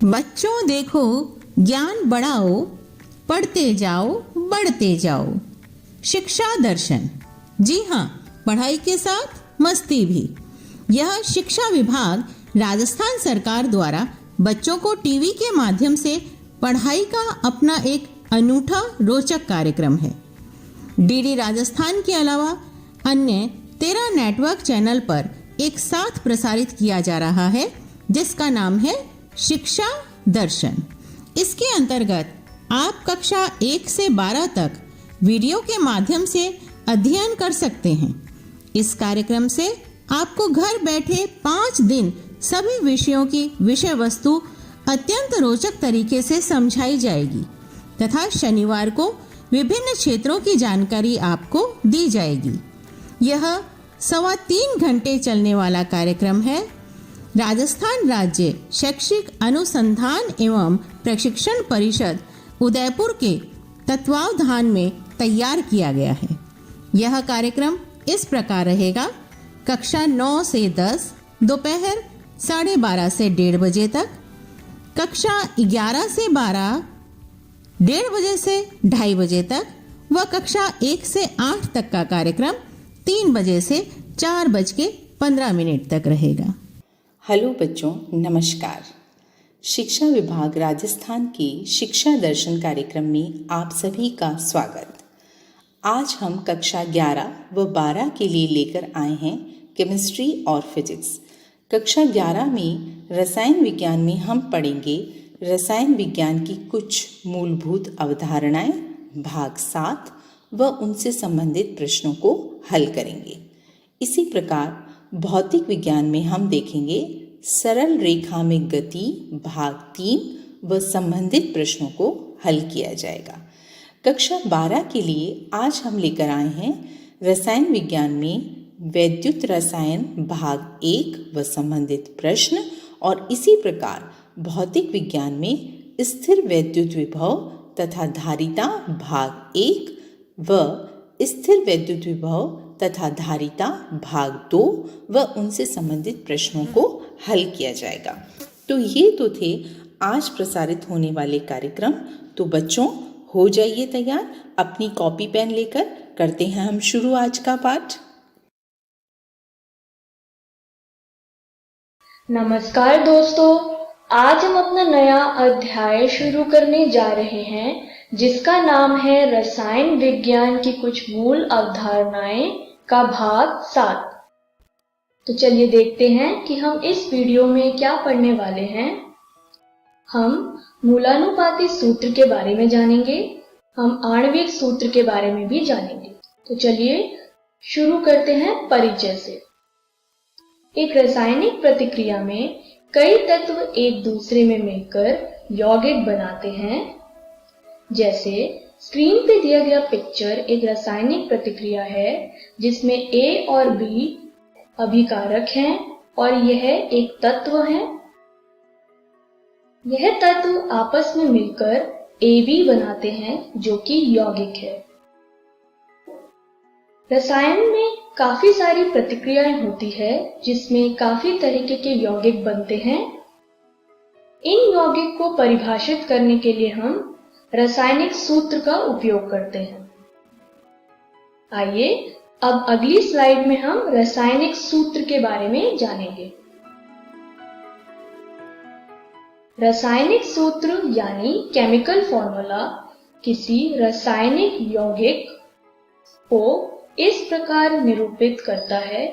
बच्चों देखो, ज्ञान बढ़ाओ, पढ़ते जाओ, बढ़ते जाओ। शिक्षा दर्शन। जी हाँ, पढ़ाई के साथ मस्ती भी। यह शिक्षा विभाग राजस्थान सरकार द्वारा बच्चों को टीवी के माध्यम से पढ़ाई का अपना एक अनूठा रोचक कार्यक्रम है। डीडी राजस्थान के अलावा अन्य 13 नेटवर्क चैनल पर एक साथ प्रसारित किया जा रहा है, जिसका नाम है शिक्षा दर्शन। इसके अंतर्गत आप कक्षा 1 से 12 तक वीडियो के माध्यम से अध्ययन कर सकते हैं। इस कार्यक्रम से आपको घर बैठे 5 दिन सभी विषयों की विषय वस्तु अत्यंत रोचक तरीके से समझाई जाएगी तथा शनिवार को विभिन्न क्षेत्रों की जानकारी आपको दी जाएगी। यह 3.25 घंटे चलने वाला कार्यक्रम है। राजस्थान राज्य शैक्षिक अनुसंधान एवं प्रशिक्षण परिषद उदयपुर के तत्वावधान में तैयार किया गया है। यह कार्यक्रम इस प्रकार रहेगा: कक्षा 9 से 10 दोपहर 12:30 से 1:30 बजे तक, कक्षा 11 से 12 1:30 बजे से 2:30 बजे तक व कक्षा 1 से 8 तक का कार्यक्रम 3 बजे से 4:15 तक रहेगा। हेलो बच्चों, नमस्कार। शिक्षा विभाग राजस्थान के शिक्षा दर्शन कार्यक्रम में आप सभी का स्वागत। आज हम कक्षा 11 व 12 के लिए लेकर आए हैं केमिस्ट्री और फिजिक्स। कक्षा 11 में रसायन विज्ञान में हम पढ़ेंगे रसायन विज्ञान की कुछ मूलभूत अवधारणाएं, भाग 7 व उनसे संबंधित प्रश्नों को हल करेंगे। इसी प्रकार भौतिक विज्ञान में हम देखेंगे सरल रेखा में गति, भाग 3 व संबंधित प्रश्नों को हल किया जाएगा। कक्षा 12 के लिए आज हम लेकर आए हैं रसायन विज्ञान में वैद्युत रसायन भाग 1 व संबंधित प्रश्न, और इसी प्रकार भौतिक विज्ञान में स्थिर वैद्युत विभव तथा धारिता भाग 1 व स्थिर वैद्युत विभव तथा धारिता भाग 2 व उनसे संबंधित प्रश्नों को हल किया जाएगा। तो ये तो थे आज प्रसारित होने वाले कार्यक्रम। तो बच्चों, हो जाइए तैयार, अपनी कॉपी पेन लेकर करते हैं हम शुरू आज का पाठ। नमस्कार दोस्तों, आज हम अपना नया अध्याय शुरू करने जा रहे हैं, जिसका नाम है रसायन विज्ञान की कुछ मूल अवधारणाएं का भाग 7। तो चलिए देखते हैं कि हम इस वीडियो में क्या पढ़ने वाले हैं। हम मूलानुपाती सूत्र के बारे में जानेंगे, हम आणविक सूत्र के बारे में भी जानेंगे। तो चलिए शुरू करते हैं परिचय से। एक रासायनिक प्रतिक्रिया में कई तत्व एक दूसरे में मिलकर यौगिक बनाते हैं। जैसे स्क्रीन पे दिया गया पिक्चर एक रासायनिक प्रतिक्रिया है जिसमें A और B अभिकारक हैं और यह एक तत्व है। यह तत्व आपस में मिलकर AB बनाते हैं जो कि यौगिक है। रसायन में काफी सारी प्रतिक्रियाएं होती है जिसमें काफी तरीके के यौगिक बनते हैं। इन यौगिक को परिभाषित करने के लिए हम रासायनिक सूत्र का उपयोग करते हैं। आइए अब अगली स्लाइड में हम रासायनिक सूत्र के बारे में जानेंगे। रासायनिक सूत्र यानी केमिकल फॉर्मूला किसी रासायनिक यौगिक को इस प्रकार निरूपित करता है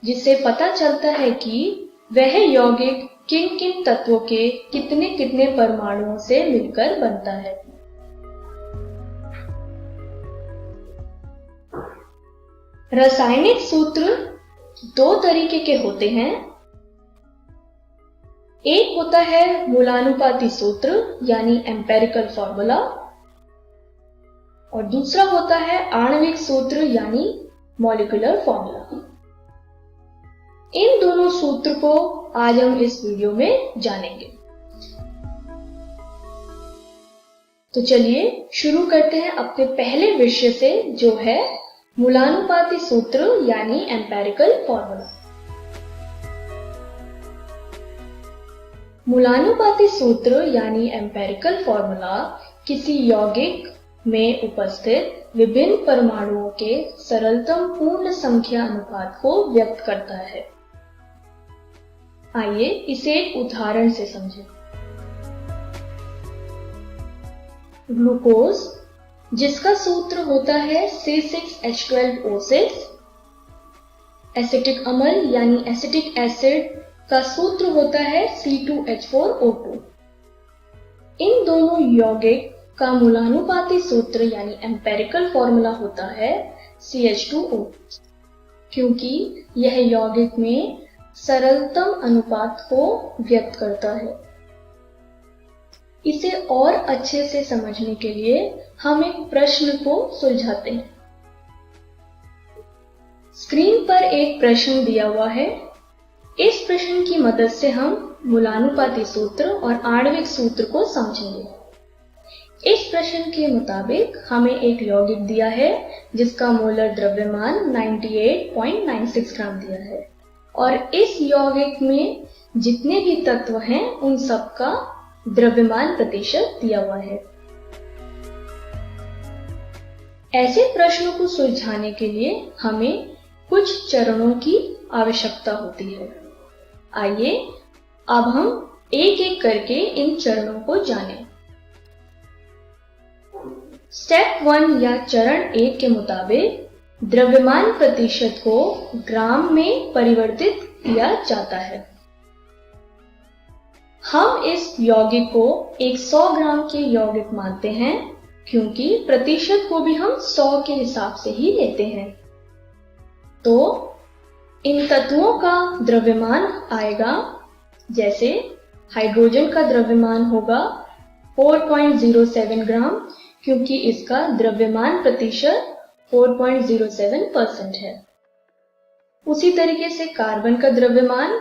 जिससे पता चलता है कि वह यौगिक किन किन तत्वों के कितने कितने परमाणुओं से मिलकर बनता है। रासायनिक सूत्र 2 तरीके के होते हैं। एक होता है मूलानुपाती सूत्र यानी एम्पिरिकल फॉर्मूला, और दूसरा होता है आणविक सूत्र यानी मॉलिक्यूलर फॉर्मूला। इन दोनों सूत्र को आज हम इस वीडियो में जानेंगे। तो चलिए शुरू करते हैं अपने पहले विषय से, जो है मूलानुपाती सूत्र यानी एम्पिरिकल फॉर्मूला। मूलानुपाती सूत्र यानी एम्पेरिकल फॉर्मूला किसी यौगिक में उपस्थित विभिन्न परमाणुओं के सरलतम पूर्ण संख्या अनुपात को व्यक्त करता है। आइए इसे एक उदाहरण से समझें। ग्लूकोज जिसका सूत्र होता है C6H12O6, एसिटिक अम्ल यानी एसिटिक एसिड का सूत्र होता है C2H4O2। इन दोनों यौगिक का मूलानुपाती सूत्र यानी एम्पेरिकल फॉर्मूला होता है CH2O, क्योंकि यह यौगिक में सरलतम अनुपात को व्यक्त करता है। इसे और अच्छे से समझने के लिए हम एक प्रश्न को सुलझाते हैं। स्क्रीन पर एक प्रश्न दिया हुआ है। इस प्रश्न की मदद से हम मूलानुपाती सूत्र और आणविक सूत्र को समझेंगे। इस प्रश्न के मुताबिक हमें एक यौगिक दिया है जिसका मोलर द्रव्यमान 98.96 ग्राम दिया है और इस यौगिक में जितने भी तत्व हैं उन सब का द्रव्यमान प्रतिशत दिया हुआ है। ऐसे प्रश्नों को सुलझाने के लिए हमें कुछ चरणों की आवश्यकता होती है। आइए अब हम एक एक करके इन चरणों को जानें। स्टेप 1 या चरण 1 के मुताबिक द्रव्यमान प्रतिशत को ग्राम में परिवर्तित किया जाता है। हम इस यौगिक को एक 100 ग्राम के यौगिक मानते हैं क्योंकि प्रतिशत को भी हम 100 के हिसाब से ही लेते हैं। तो इन तत्वों का द्रव्यमान आएगा, जैसे हाइड्रोजन का द्रव्यमान होगा 4.07 ग्राम क्योंकि इसका द्रव्यमान प्रतिशत 4.07% है। उसी तरीके से कार्बन का द्रव्यमान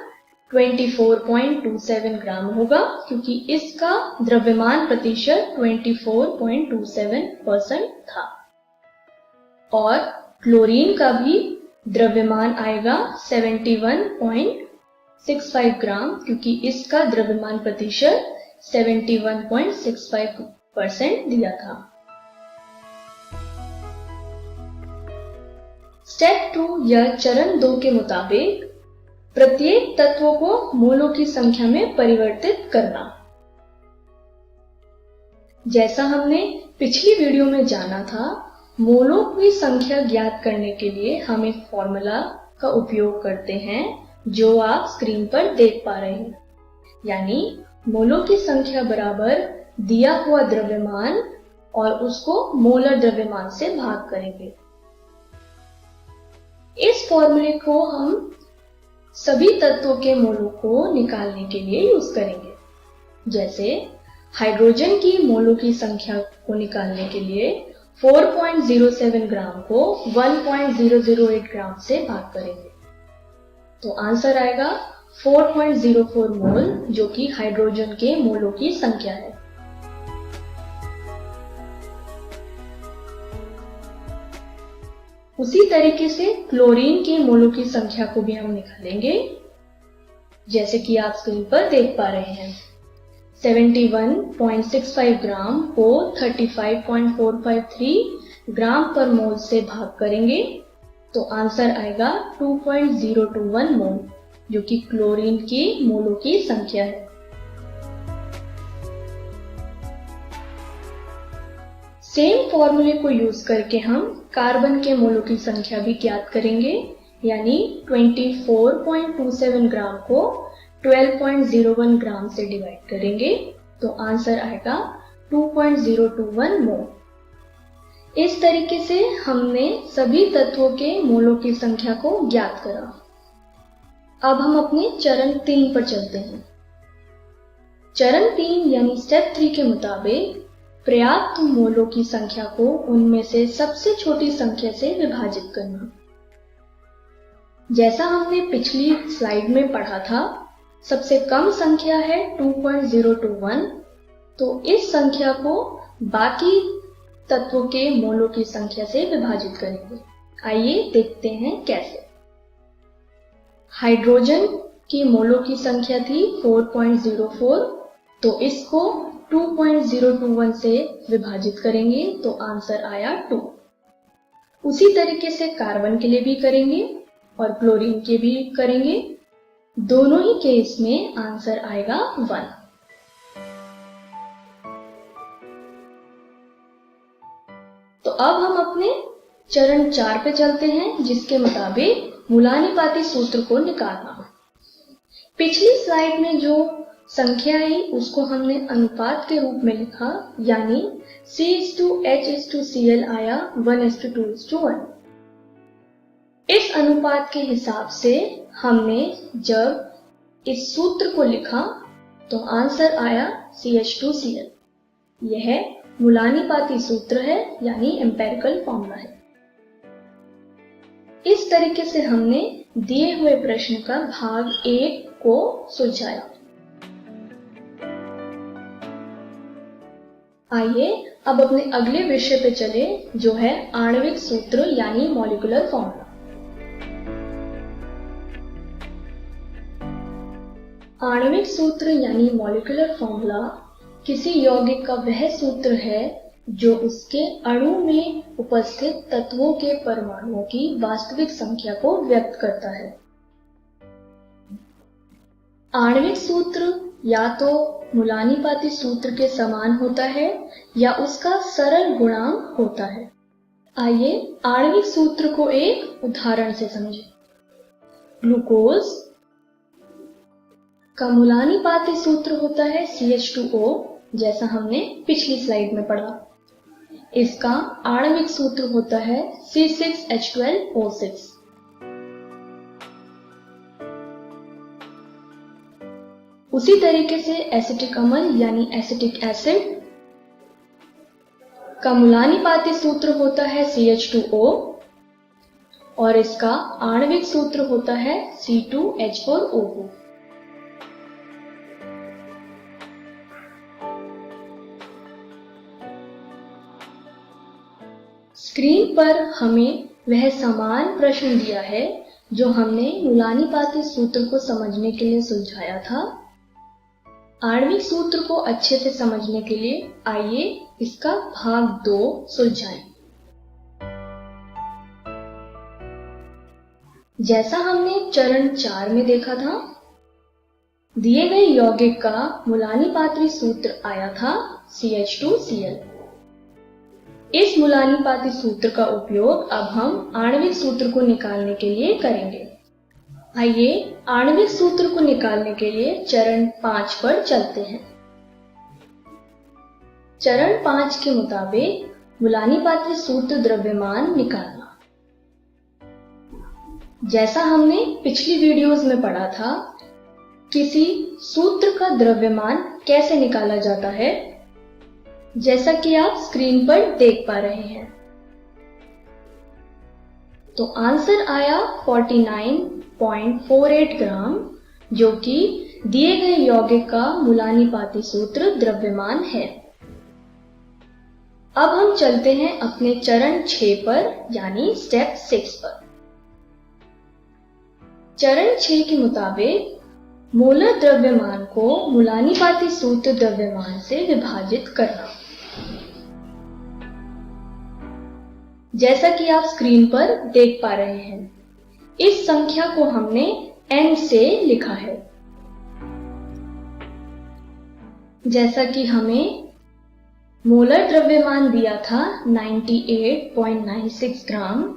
24.27 ग्राम होगा क्योंकि इसका द्रव्यमान प्रतिशत 24.27% था। और क्लोरीन का भी द्रव्यमान आएगा 71.65 ग्राम क्योंकि इसका द्रव्यमान प्रतिशत 71.65% दिया था। स्टेप 2 या चरण 2 के मुताबिक प्रत्येक तत्वों को मोलों की संख्या में परिवर्तित करना। जैसा हमने पिछली वीडियो में जाना था, मोलों की संख्या ज्ञात करने के लिए हम एक फॉर्मूला का उपयोग करते हैं जो आप स्क्रीन पर देख पा रहे हैं, यानी मोलों की संख्या बराबर दिया हुआ द्रव्यमान और उसको मोलर द्रव्यमान से भाग करेंगे। इस फॉर्मूले को हम सभी तत्वों के मोलों को निकालने के लिए यूज करेंगे। जैसे हाइड्रोजन की मोलों की संख्या को निकालने के लिए 4.07 ग्राम को 1.008 ग्राम से भाग करेंगे, तो आंसर आएगा 4.04 मोल, जो कि हाइड्रोजन के मोलों की संख्या है। उसी तरीके से क्लोरीन के मोलों की संख्या को भी हम निकालेंगे, जैसे कि आप स्क्रीन पर देख पा रहे हैं। 71.65 ग्राम को 35.453 ग्राम पर मोल से भाग करेंगे, तो आंसर आएगा 2.021 मोल, जो कि क्लोरीन के मोलों की संख्या है। सेम फॉर्मूले को यूज करके हम कार्बन के मोलों की संख्या भी ज्ञात करेंगे, यानी 24.27 ग्राम को 12.01 ग्राम से डिवाइड करेंगे, तो आंसर आएगा 2.021 मोल। इस तरीके से हमने सभी तत्वों के मोलों की संख्या को ज्ञात करा। अब हम अपने चरण 3 पर चलते हैं। चरण 3 यानी स्टेप 3 के मुताबिक पर्याप्त मोलों की संख्या को उनमें से सबसे छोटी संख्या से विभाजित करना। जैसा हमने पिछली स्लाइड में पढ़ा था, सबसे कम संख्या है 2.021, तो इस संख्या को बाकी तत्वों के मोलों की संख्या से विभाजित करेंगे। आइए देखते हैं कैसे। हाइड्रोजन की मोलों की संख्या थी 4.04, तो इसको 2.021 से विभाजित करेंगे तो आंसर आया 2। उसी तरीके से कार्बन के लिए भी करेंगे और क्लोरीन के भी करेंगे। दोनों ही केस में आंसर आएगा 1। तो अब हम अपने चरण 4 पे चलते हैं, जिसके मुताबिक मूलानुपाती सूत्र को निकालना। पिछली स्लाइड में जो संख्या आई उसको हमने अनुपात के रूप में लिखा, यानी C/H/Cl आया 1:2:1। इस अनुपात के हिसाब से हमने जब इस सूत्र को लिखा तो आंसर आया CH2Cl। यह मूलानुपाती सूत्र है, यानी एम्पिरिकल फॉर्मूला है। इस तरीके से हमने दिए हुए प्रश्न का भाग 1 को सुलझाया। आइए अब अपने अगले विषय पे चले, जो है आणविक सूत्र यानी मॉलिक्यूलर फॉर्मूला। आणविक सूत्र यानी मॉलिक्यूलर फॉर्मूला किसी यौगिक का वह सूत्र है जो उसके अणु में उपस्थित तत्वों के परमाणुओं की वास्तविक संख्या को व्यक्त करता है। आणविक सूत्र या तो मूलानुपाती सूत्र के समान होता है या उसका सरल गुणांक होता है। आइए आणविक सूत्र को एक उदाहरण से समझें। ग्लूकोज का मूलानुपाती सूत्र होता है CH2O, जैसा हमने पिछली स्लाइड में पढ़ा। इसका आणविक सूत्र होता है C6H12O6। उसी तरीके से एसिटिक अम्ल यानी एसिटिक एसिड का मूलानुपाती सूत्र होता है CH2O और इसका आणविक सूत्र होता है C2H4O2। स्क्रीन पर हमें वह समान प्रश्न दिया है जो हमने मूलानुपाती सूत्र को समझने के लिए सुलझाया था। आणविक सूत्र को अच्छे से समझने के लिए आइए इसका भाग 2 सुलझाएं। जैसा हमने चरण 4 में देखा था, दिए गए यौगिक का मूलानुपाती सूत्र आया था CH2Cl। इस मूलानुपाती सूत्र का उपयोग अब हम आणविक सूत्र को निकालने के लिए करेंगे। आइए आणविक सूत्र को निकालने के लिए चरण 5 पर चलते हैं। चरण 5 के मुताबिक मूलानुपाती सूत्र द्रव्यमान निकालना। जैसा हमने पिछली वीडियोस में पढ़ा था, किसी सूत्र का द्रव्यमान कैसे निकाला जाता है, जैसा कि आप स्क्रीन पर देख पा रहे हैं। तो आंसर आया 49.48 ग्राम, जो कि दिए गए यौगिक का मूलानुपाती सूत्र द्रव्यमान है। अब हम चलते हैं अपने चरण 6 पर, यानी स्टेप 6 पर। चरण 6 के मुताबिक मोलर द्रव्यमान को मूलानुपाती सूत्र द्रव्यमान से विभाजित करना। जैसा कि आप स्क्रीन पर देख पा रहे हैं, इस संख्या को हमने n से लिखा है। जैसा कि हमें मोलर द्रव्यमान दिया था 98.96 ग्राम,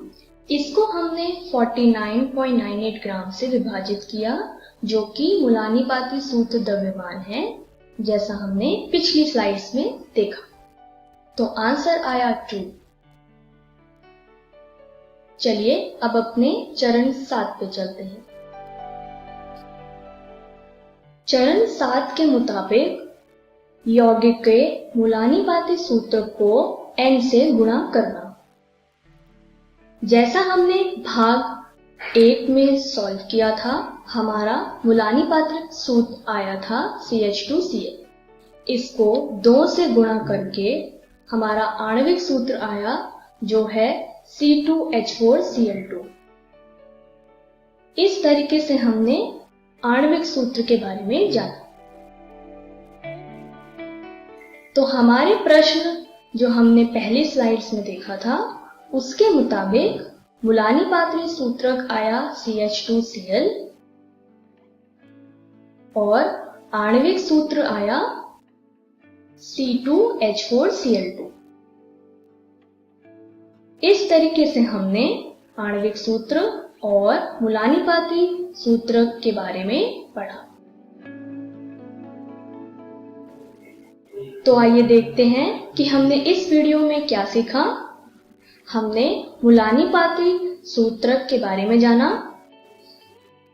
इसको हमने 49.98 ग्राम से विभाजित किया, जो कि मूलानुपाती सूत्र द्रव्यमान है, जैसा हमने पिछली स्लाइड्स में देखा। तो आंसर आया 2। चलिए अब अपने चरण 7 पे चलते हैं। चरण 7 के मुताबिक यौगिक के मूलानुपाती सूत्र को n से गुणा करना। जैसा हमने भाग 1 में सॉल्व किया था, हमारा मूलानुपाती सूत्र आया था CH2Cl। इसको 2 से गुणा करके हमारा आणविक सूत्र आया, जो है C2H4Cl2। इस तरीके से हमने आणविक सूत्र के बारे में जाना। तो हमारे प्रश्न जो हमने पहली स्लाइड्स में देखा था, उसके मुताबिक मुलानी-पात्री सूत्रक आया CH2Cl और आणविक सूत्र आया C2H4Cl2। इस तरीके से हमने आणविक सूत्र और मुलानी-पात्री सूत्रक के बारे में पढ़ा। तो आइए देखते हैं कि हमने इस वीडियो में क्या सीखा। हमने मुलानी-पात्री सूत्रक के बारे में जाना,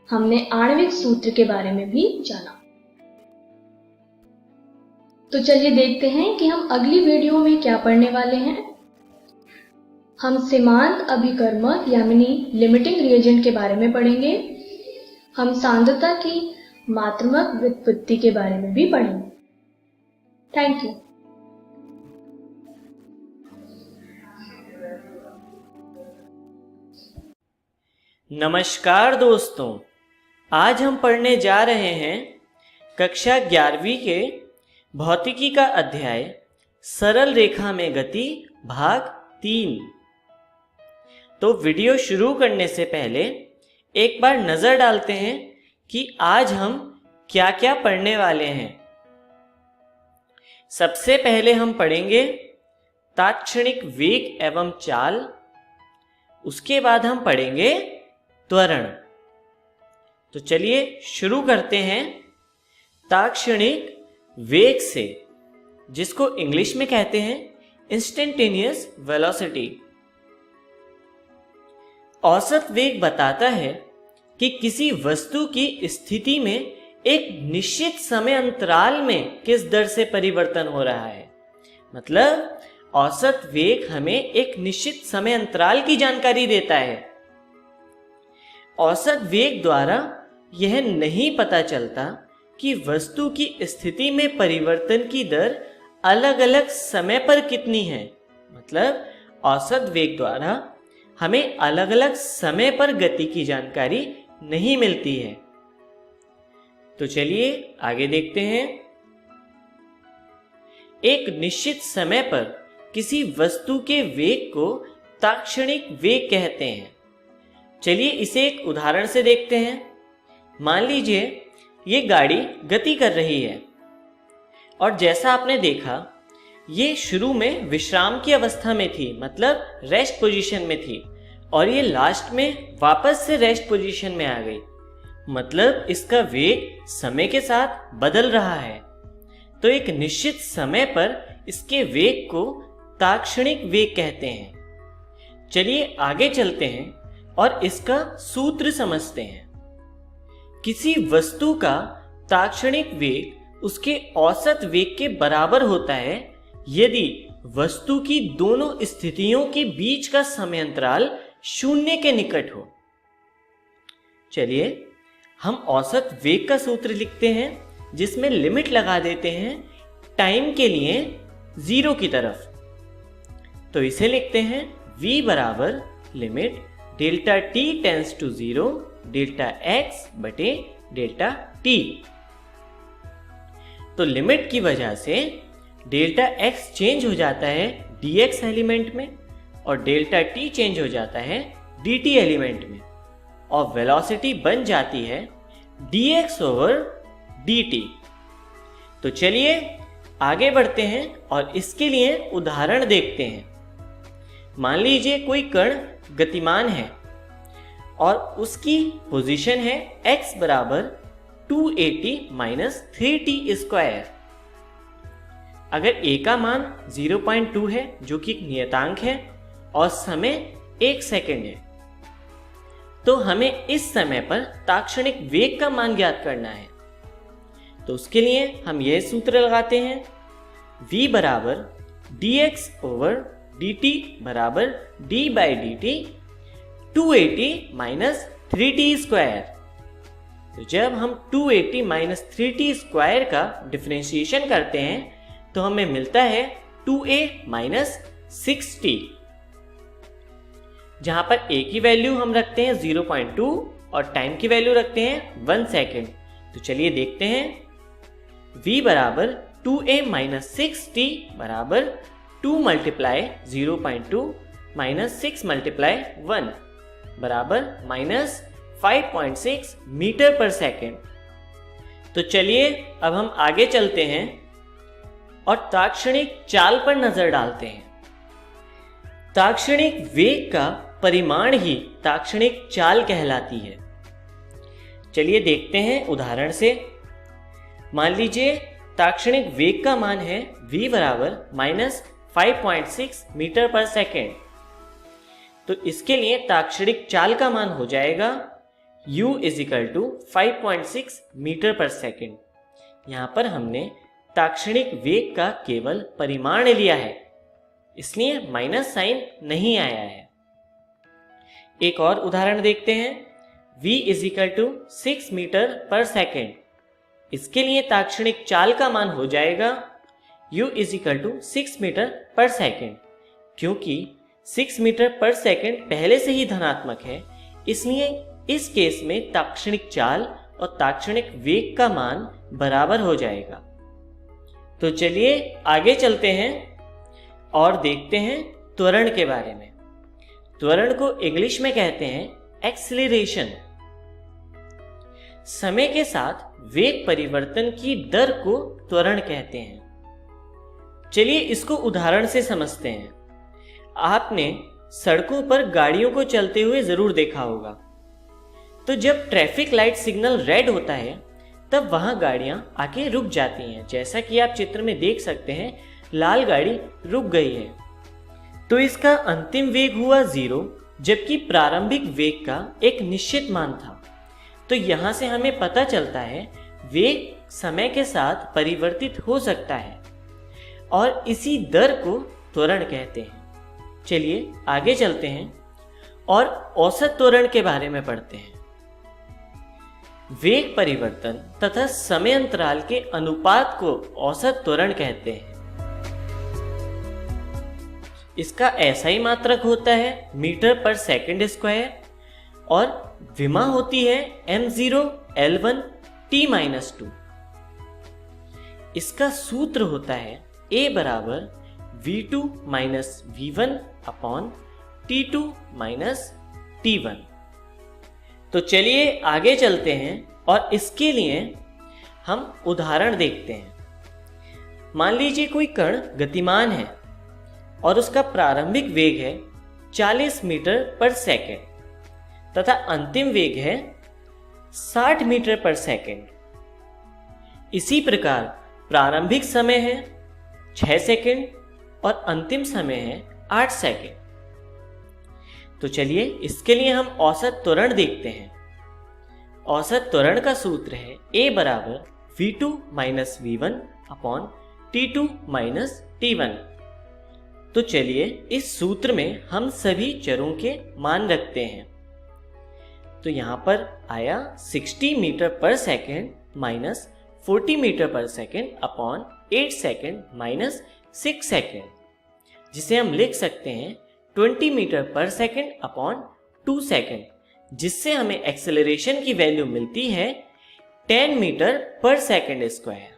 हमने आणविक सूत्र के बारे में भी जाना। तो चलिए देखते हैं कि हम अगली वीडियो में क्या पढ़ने वाले हैं। हम सीमांत अभिकर्मक यानी लिमिटिंग रिएजेंट के बारे में पढ़ेंगे। हम सांद्रता की मात्रात्मक व्युत्पत्ति के बारे में भी पढ़ेंगे। Thank you. नमस्कार दोस्तों, आज हम पढ़ने जा रहे हैं कक्षा 11वीं के भौतिकी का अध्याय सरल रेखा में गति भाग 3। तो वीडियो शुरू करने से पहले एक बार नजर डालते हैं कि आज हम क्या क्या पढ़ने वाले हैं। सबसे पहले हम पढ़ेंगे तात्क्षणिक वेग एवं चाल। उसके बाद हम पढ़ेंगे त्वरण। तो चलिए शुरू करते हैं तात्क्षणिक वेग से, जिसको इंग्लिश में कहते हैं इंस्टेंटेनियस वेलोसिटी। औसत वेग बताता है कि किसी वस्तु की स्थिति में एक निश्चित समय अंतराल में किस दर से परिवर्तन हो रहा है। मतलब औसत वेग हमें एक निश्चित समय अंतराल की जानकारी देता है। औसत वेग द्वारा यह नहीं पता चलता कि वस्तु की स्थिति में परिवर्तन की दर अलग अलग समय पर कितनी है। मतलब औसत वेग द्वारा हमें अलग अलग समय पर गति की जानकारी नहीं मिलती है। तो चलिए आगे देखते हैं। एक निश्चित समय पर किसी वस्तु के वेग को तात्क्षणिक वेग कहते हैं। चलिए इसे एक उदाहरण से देखते हैं। मान लीजिए ये गाड़ी गति कर रही है और जैसा आपने देखा ये शुरू में विश्राम की अवस्था में थी, मतलब रेस्ट पोजीशन में थी, और ये लास्ट में वापस से रेस्ट पोजीशन में आ गई। मतलब इसका वेग समय के साथ बदल रहा है। तो एक निश्चित समय पर इसके वेग को तात्क्षणिक वेग कहते हैं। चलिए आगे चलते हैं और इसका सूत्र समझते हैं। किसी वस्तु का तात्क्षणिक वेग उसके औसत वेग के बराबर होता है यदि वस्तु की दोनों स्थितियों के बीच का समय अंतराल 0 के निकट हो। चलिए हम औसत वेग का सूत्र लिखते हैं, जिसमें लिमिट लगा देते हैं टाइम के लिए 0 की तरफ। तो इसे लिखते हैं v बराबर limit delta t tends to 0 delta x बटे डेल्टा t। तो लिमिट की वजह से डेल्टा x चेंज हो जाता है dx एलिमेंट में और डेल्टा t चेंज हो जाता है dt एलिमेंट में, और वेलोसिटी बन जाती है dx ओवर dt। तो चलिए आगे बढ़ते हैं और इसके लिए उदाहरण देखते हैं। मान लीजिए कोई कण गतिमान है और उसकी पोजीशन है x बराबर 280 माइनस 3t स्क्वायर। अगर a का मान 0.2 है, जो कि एक नियतांक है, और समय 1 सेकेंड है, तो हमें इस समय पर तात्क्षणिक वेग का मान ज्ञात करना है। तो उसके लिए हम यह सूत्र लगाते हैं v बराबर dx ओवर dt बराबर d by dt 280 minus 3t square. तो जब हम 280 माइनस 3t स्क्वायर का डिफरेंशिएशन करते हैं तो हमें मिलता है 2a माइनस 6t, जहां पर a की वैल्यू हम रखते हैं 0.2 और टाइम की वैल्यू रखते हैं 1 सेकेंड। तो चलिए देखते हैं। v बराबर 2a माइनस 6t बराबर 2 मल्टीप्लाई 0.2 माइनस 6 मल्टीप्लाई 1 बराबर माइनस 5.6 मीटर पर सेकेंड। तो चलिए अब हम आगे चलते हैं और ताक्षणिक चाल पर नजर डालते हैं। ताक्षणिक वेग का परिमाण ही ताक्षणिक चाल कहलाती है। चलिए देखते हैं उदाहरण से। मान लीजिए ताक्षणिक वेग का मान है v बराबर माइनस 5.6 मीटर पर सेकेंड। तो इसके लिए ताक्षणिक चाल का मान हो जाएगा u is equal to 5.6 metre पर सेकेंड। यहाँ पर हमने ताक्षणिक वेग का केवल परिमाण लिया है, इसलिए माइनस साइन नहीं आया है। एक और उदाहरण देखते हैं। v is equal to 6 metre पर सेकेंड। इसके लिए ताक्षणिक चाल का मान हो जाएगा u is equal to 6 metre पर सेकेंड। क्योंकि 6 मीटर पर सेकेंड पहले से ही धनात्मक है, इसलिए इस केस में ताक्षणिक चाल और ताक्षणिक वेग का मान बराबर हो जाएगा। तो चलिए आगे चलते हैं और देखते हैं त्वरण के बारे में। त्वरण को इंग्लिश में कहते हैं एक्सीलरेशन। समय के साथ वेग परिवर्तन की दर को त्वरण कहते हैं। चलिए इसको उदाहरण से समझते हैं। आपने सड़कों पर गाड़ियों को चलते हुए जरूर देखा होगा। तो जब ट्रैफिक लाइट सिग्नल रेड होता है तब वहां गाड़ियां आके रुक जाती हैं। जैसा कि आप चित्र में देख सकते हैं, लाल गाड़ी रुक गई है। तो इसका अंतिम वेग हुआ 0, जबकि प्रारंभिक वेग का एक निश्चित मान था। तो यहां से हमें पता चलता है वेग समय के साथ परिवर्तित हो सकता है और इसी दर को त्वरण कहते हैं। चलिए आगे चलते हैं और औसत त्वरण के बारे में पढ़ते हैं। वेग परिवर्तन तथा समय अंतराल के अनुपात को औसत त्वरण कहते हैं। इसका ऐसा मात्रक होता है मीटर पर सेकंड स्क्वायर और विमा होती है m0 L1 t-2। इसका सूत्र होता है a बराबर v2 minus v1 upon t2 minus t1। तो चलिए आगे चलते हैं और इसके लिए हम उदाहरण देखते हैं। मान लीजिए कोई कण गतिमान है और उसका प्रारंभिक वेग है 40 मीटर पर सेकेंड तथा अंतिम वेग है 60 मीटर पर सेकेंड। इसी प्रकार प्रारंभिक समय है 6 सेकेंड और अंतिम समय है 8 सेकेंड। तो चलिए इसके लिए हम औसत त्वरण देखते हैं। औसत त्वरण का सूत्र है a बराबर v2 minus v1 upon t2 minus t1। तो चलिए इस सूत्र में हम सभी चरों के मान रखते हैं। तो यहां पर आया 60 मीटर पर सेकेंड माइनस 40 मीटर पर second upon 8 second minus 6 second, जिसे हम लिख सकते हैं 20 मीटर पर सेकेंड अपॉन 2 सेकेंड, जिससे हमें एक्सेलरेशन की वैल्यू मिलती है 10 मीटर पर सेकेंड स्क्वायर।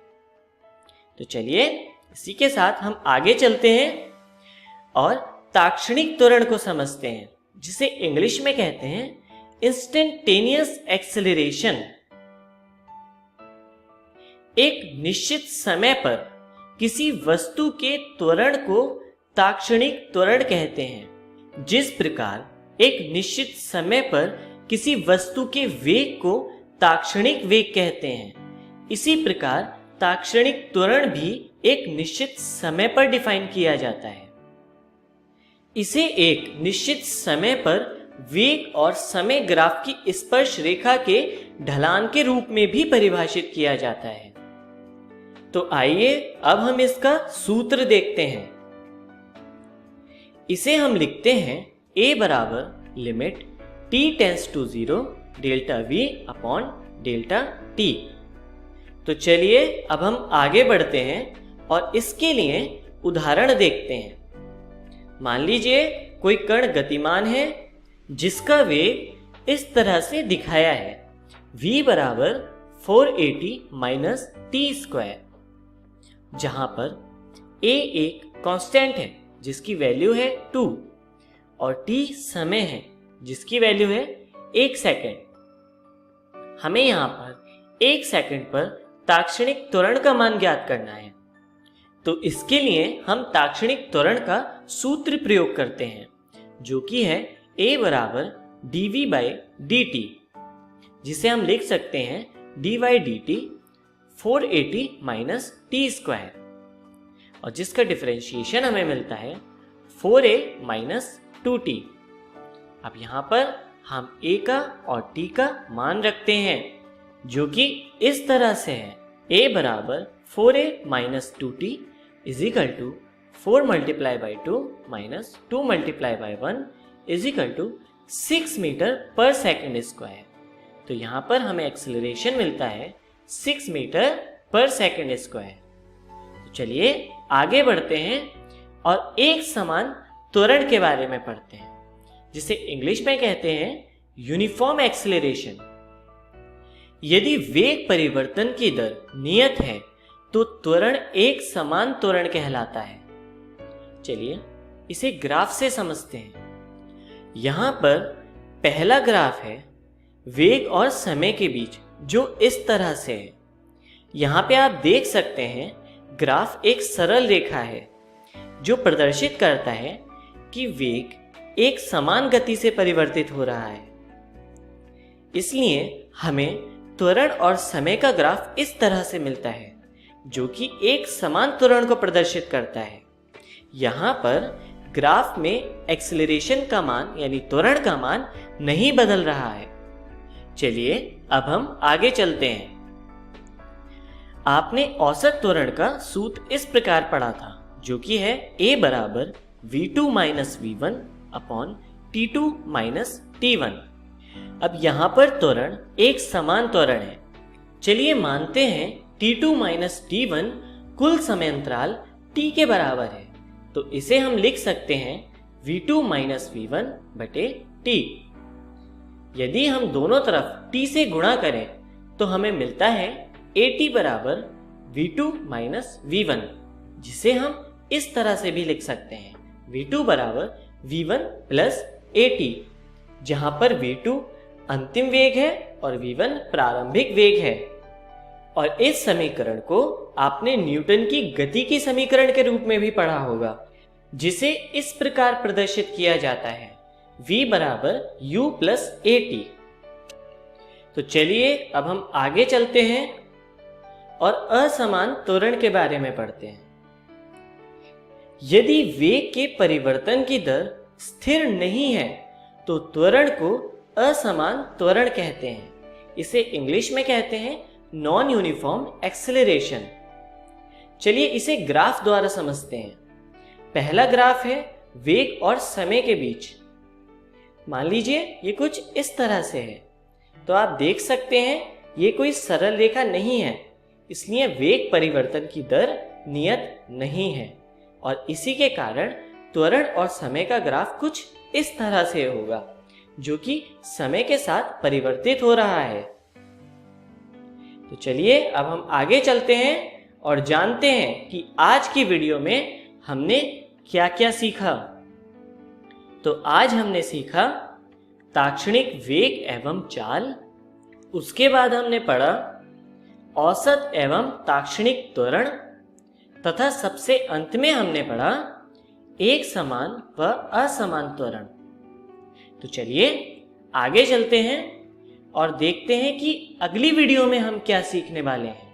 तो चलिए इसी के साथ हम आगे चलते हैं और ताक्षणिक त्वरण को समझते हैं, जिसे इंग्लिश में कहते हैं इंस्टेंटेनियस एक्सेलरेशन। एक निश्चित समय पर किसी वस्तु के त्वरण को ताक्षणिक त्वरण कहते हैं। जिस प्रकार एक निश्चित समय पर किसी वस्तु के वेग को ताक्षणिक वेग कहते हैं, इसी प्रकार ताक्षणिक त्वरण भी एक निश्चित समय पर डिफाइन किया जाता है। इसे एक निश्चित समय पर वेग और समय ग्राफ की स्पर्श रेखा के ढलान के रूप में भी परिभाषित किया जाता है। तो आइए अब हम इसका सूत्र देखते हैं। इसे हम लिखते हैं a बराबर limit t tends to 0 delta v upon delta t। तो चलिए अब हम आगे बढ़ते हैं और इसके लिए उदाहरण देखते हैं। मान लीजिए कोई कण गतिमान है जिसका वेग इस तरह से दिखाया है। v बराबर 480 माइनस टी स्क्वायर, जहां पर a एक कांस्टेंट है जिसकी वैल्यू है 2 और t समय है जिसकी वैल्यू है 1 सेकेंड। हमें यहाँ पर 1 सेकेंड पर ताक्षणिक त्वरण का मान ज्ञात करना है। तो इसके लिए हम ताक्षणिक त्वरण का सूत्र प्रयोग करते हैं, जो कि है a बराबर dv बाई dt, जिसे हम लिख सकते हैं dy dt 480 minus T square, और जिसका डिफरेंशिएशन हमें मिलता है 4a माइनस 2t। अब यहाँ पर हम a का और t का मान रखते हैं, जो कि इस तरह से है। a बराबर 4a minus 2t is equal to 4 multiply by 2 minus 2 multiply by 1 is equal to 6 metre पर सेकेंड स्क्वायर। तो यहाँ पर हमें एक्सेलरेशन मिलता है 6 मीटर पर सेकेंड स्क्वायर। तो चलिए आगे बढ़ते हैं और एक समान त्वरण के बारे में पढ़ते हैं, जिसे इंग्लिश में कहते हैं यूनिफॉर्म एक्सेलरेशन। यदि वेग परिवर्तन की दर नियत है तो त्वरण एक समान त्वरण कहलाता है। चलिए इसे ग्राफ से समझते हैं। यहां पर पहला ग्राफ है वेग और समय के बीच, जो इस तरह से है। यहां पे आप देख सकते हैं ग्राफ एक सरल रेखा है जो प्रदर्शित करता है कि वेग एक समान गति से परिवर्तित हो रहा है। इसलिए हमें त्वरण और समय का ग्राफ इस तरह से मिलता है, जो कि एक समान त्वरण को प्रदर्शित करता है। यहाँ पर ग्राफ में एक्सेलरेशन का मान यानी त्वरण का मान नहीं बदल रहा है। चलिए अब हम आगे चलते हैं। आपने औसत त्वरण का सूत्र इस प्रकार पढ़ा था, जो कि है a बराबर v2 minus v1 upon t2 minus t1। अब यहाँ पर त्वरण एक समान त्वरण है। चलिए मानते हैं t2 माइनस t1 कुल समय अंतराल t के बराबर है, तो इसे हम लिख सकते हैं v2 माइनस v1 बटे t। यदि हम दोनों तरफ t से गुणा करें तो हमें मिलता है at बराबर v2 माइनस v1, जिसे हम इस तरह से भी लिख सकते हैं v2 बराबर v1 प्लस at, जहां पर v2 अंतिम वेग है और v1 प्रारंभिक वेग है। और इस समीकरण को आपने न्यूटन की गति की समीकरण के रूप में भी पढ़ा होगा, जिसे इस प्रकार प्रदर्शित किया जाता है v बराबर u प्लस at। तो चलिए अब हम आगे चलते हैं और असमान त्वरण के बारे में पढ़ते हैं। यदि वेग के परिवर्तन की दर स्थिर नहीं है तो त्वरण को असमान त्वरण कहते हैं। इसे इंग्लिश में कहते हैं नॉन यूनिफॉर्म एक्सेलरेशन। चलिए इसे ग्राफ द्वारा समझते हैं। पहला ग्राफ है वेग और समय के बीच। मान लीजिए ये कुछ इस तरह से है, तो आप देख सकते हैं ये कोई सरल रेखा नहीं है, इसलिए वेग परिवर्तन की दर नियत नहीं है, और इसी के कारण त्वरण और समय का ग्राफ कुछ इस तरह से होगा, जो कि समय के साथ परिवर्तित हो रहा है। तो चलिए अब हम आगे चलते हैं और जानते हैं कि आज की वीडियो में हमने क्या क्या सीखा। तो आज हमने सीखा ताक्षणिक वेग एवं चाल, उसके बाद हमने पढ़ा औसत एवं ताक्षणिक त्वरण, तथा सबसे अंत में हमने पढ़ा एक समान व असमान त्वरण। तो चलिए आगे चलते हैं और देखते हैं कि अगली वीडियो में हम क्या सीखने वाले हैं।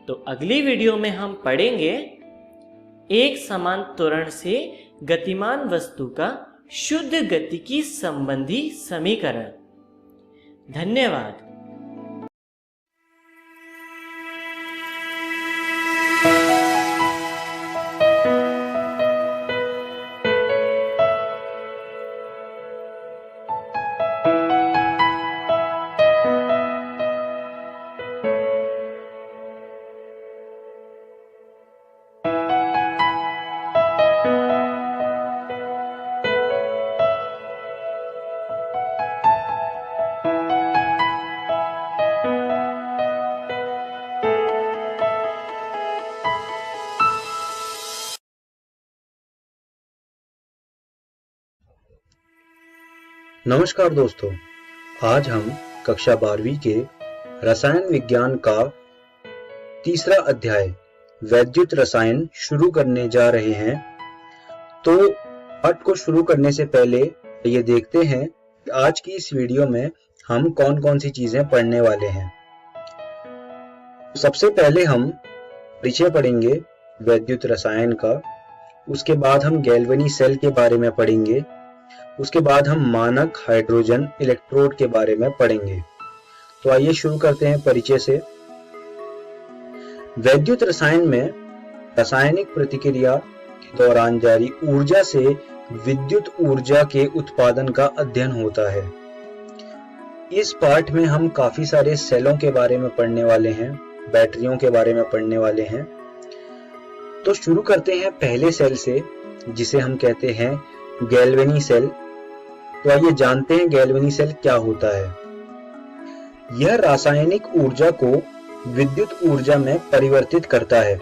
तो अगली वीडियो में हम पढ़ेंगे एक समान त्वरण से गतिमान वस्तु का शुद्ध गतिकी संबंधी समीकरण। धन्यवाद। नमस्कार दोस्तों, आज हम कक्षा 12वीं के रसायन विज्ञान का तीसरा अध्याय वैद्युत रसायन शुरू करने जा रहे हैं। तो पाठ को शुरू करने से पहले ये देखते हैं कि आज की इस वीडियो में हम कौन कौन सी चीजें पढ़ने वाले हैं। सबसे पहले हम परिचय पढ़ेंगे वैद्युत रसायन का, उसके बाद हम गैल्वेनी सेल के बारे में पढ़ेंगे, उसके बाद हम मानक हाइड्रोजन इलेक्ट्रोड के बारे में पढ़ेंगे। तो आइए शुरू करते हैं परिचय से। वैद्युत रसायन में रासायनिक प्रतिक्रिया के दौरान जारी ऊर्जा से विद्युत ऊर्जा के उत्पादन का अध्ययन होता है। इस पाठ में हम काफी सारे सेलों के बारे में पढ़ने वाले हैं, बैटरियों के बारे में पढ़ने वाले हैं। तो शुरू करते हैं पहले सेल से, जिसे हम कहते हैं गैल्वेनी सेल। तो आइए जानते हैं गैल्वेनी सेल क्या होता है। यह रासायनिक ऊर्जा को विद्युत ऊर्जा में परिवर्तित करता है।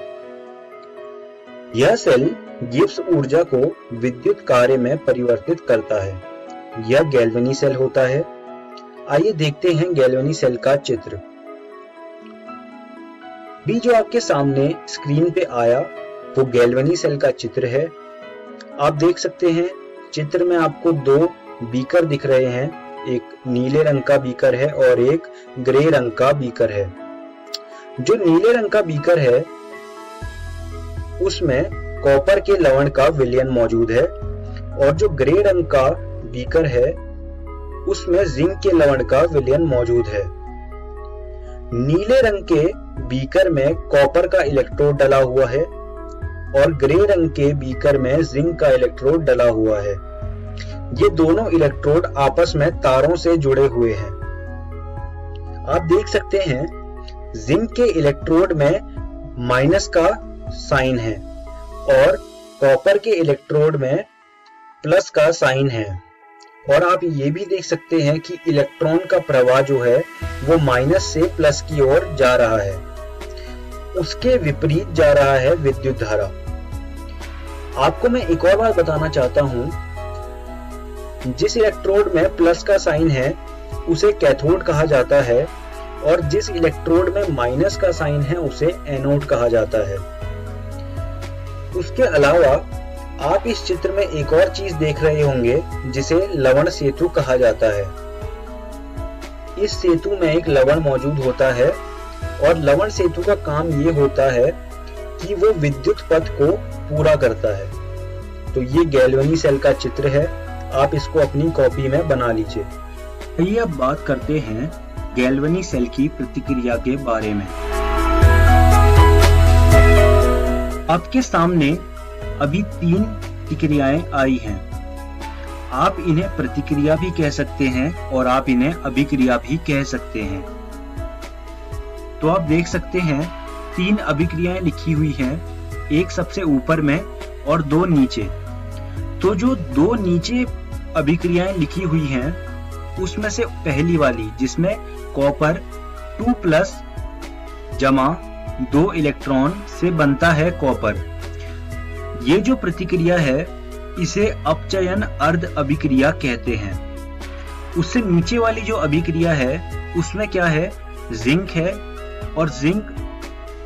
यह सेल गिब्स ऊर्जा को विद्युत कार्य में परिवर्तित करता है। यह गैल्वेनी सेल होता है। आइए देखते हैं गैल्वेनी सेल का चित्र। भी जो आपके सामने स्क्रीन पे आया वो गैल्वेनी सेल का चित्र है। आप देख सकते हैं चित्र में आपको दो बीकर दिख रहे हैं, एक नीले रंग का बीकर है और एक ग्रे रंग का बीकर है। जो नीले रंग का बीकर है उसमें कॉपर के लवण का विलयन मौजूद है और जो ग्रे रंग का बीकर है उसमें जिंक के लवण का विलयन मौजूद है। नीले रंग के बीकर में कॉपर का इलेक्ट्रोड डला हुआ है और ग्रे रंग के बीकर में जिंक का इलेक्ट्रोड डला हुआ है। ये दोनों इलेक्ट्रोड आपस में तारों से जुड़े हुए हैं। आप देख सकते हैं जिंक के इलेक्ट्रोड में माइनस का साइन है और कॉपर के इलेक्ट्रोड में प्लस का साइन है। और आप ये भी देख सकते हैं कि इलेक्ट्रॉन का प्रवाह जो है वो माइनस से प्लस की ओर जा रहा है, उसके विपरीत जा रहा है विद्युत धारा। आपको मैं एक और बात बताना चाहता हूं, जिस इलेक्ट्रोड में प्लस का साइन है उसे कैथोड कहा जाता है और जिस इलेक्ट्रोड में माइनस का साइन है उसे एनोड कहा जाता है। उसके अलावा आप इस चित्र में एक और चीज देख रहे होंगे जिसे लवण सेतु कहा जाता है। इस सेतु में एक लवण मौजूद होता है और लवण सेतु का काम ये होता है कि वो विद्युत पथ को पूरा करता है। तो ये गैल्वेनी सेल का चित्र है, आप इसको अपनी कॉपी में बना लीजिए। आइए अब बात करते हैं गैल्वेनी सेल की प्रतिक्रिया के बारे में। आपके सामने अभी 3 प्रतिक्रियाएं आई हैं। आप इन्हें प्रतिक्रिया भी कह सकते हैं और आप इन्हें अभिक्रिया भी कह सकते हैं। तो आप देख सकते हैं 3 अभिक्रियाएं लिखी हुई हैं, एक सबसे ऊपर में और 2 नीचे। तो जो 2 नीचे अभिक्रियाएं लिखी हुई हैं उसमें से पहली वाली जिसमें कॉपर 2+ जमा 2 इलेक्ट्रॉन से बनता है कॉपर, ये जो प्रतिक्रिया है इसे अपचयन अर्ध अभिक्रिया कहते हैं। उससे नीचे वाली जो अभिक्रिया है उसमें क्या है, जिंक है और जिंक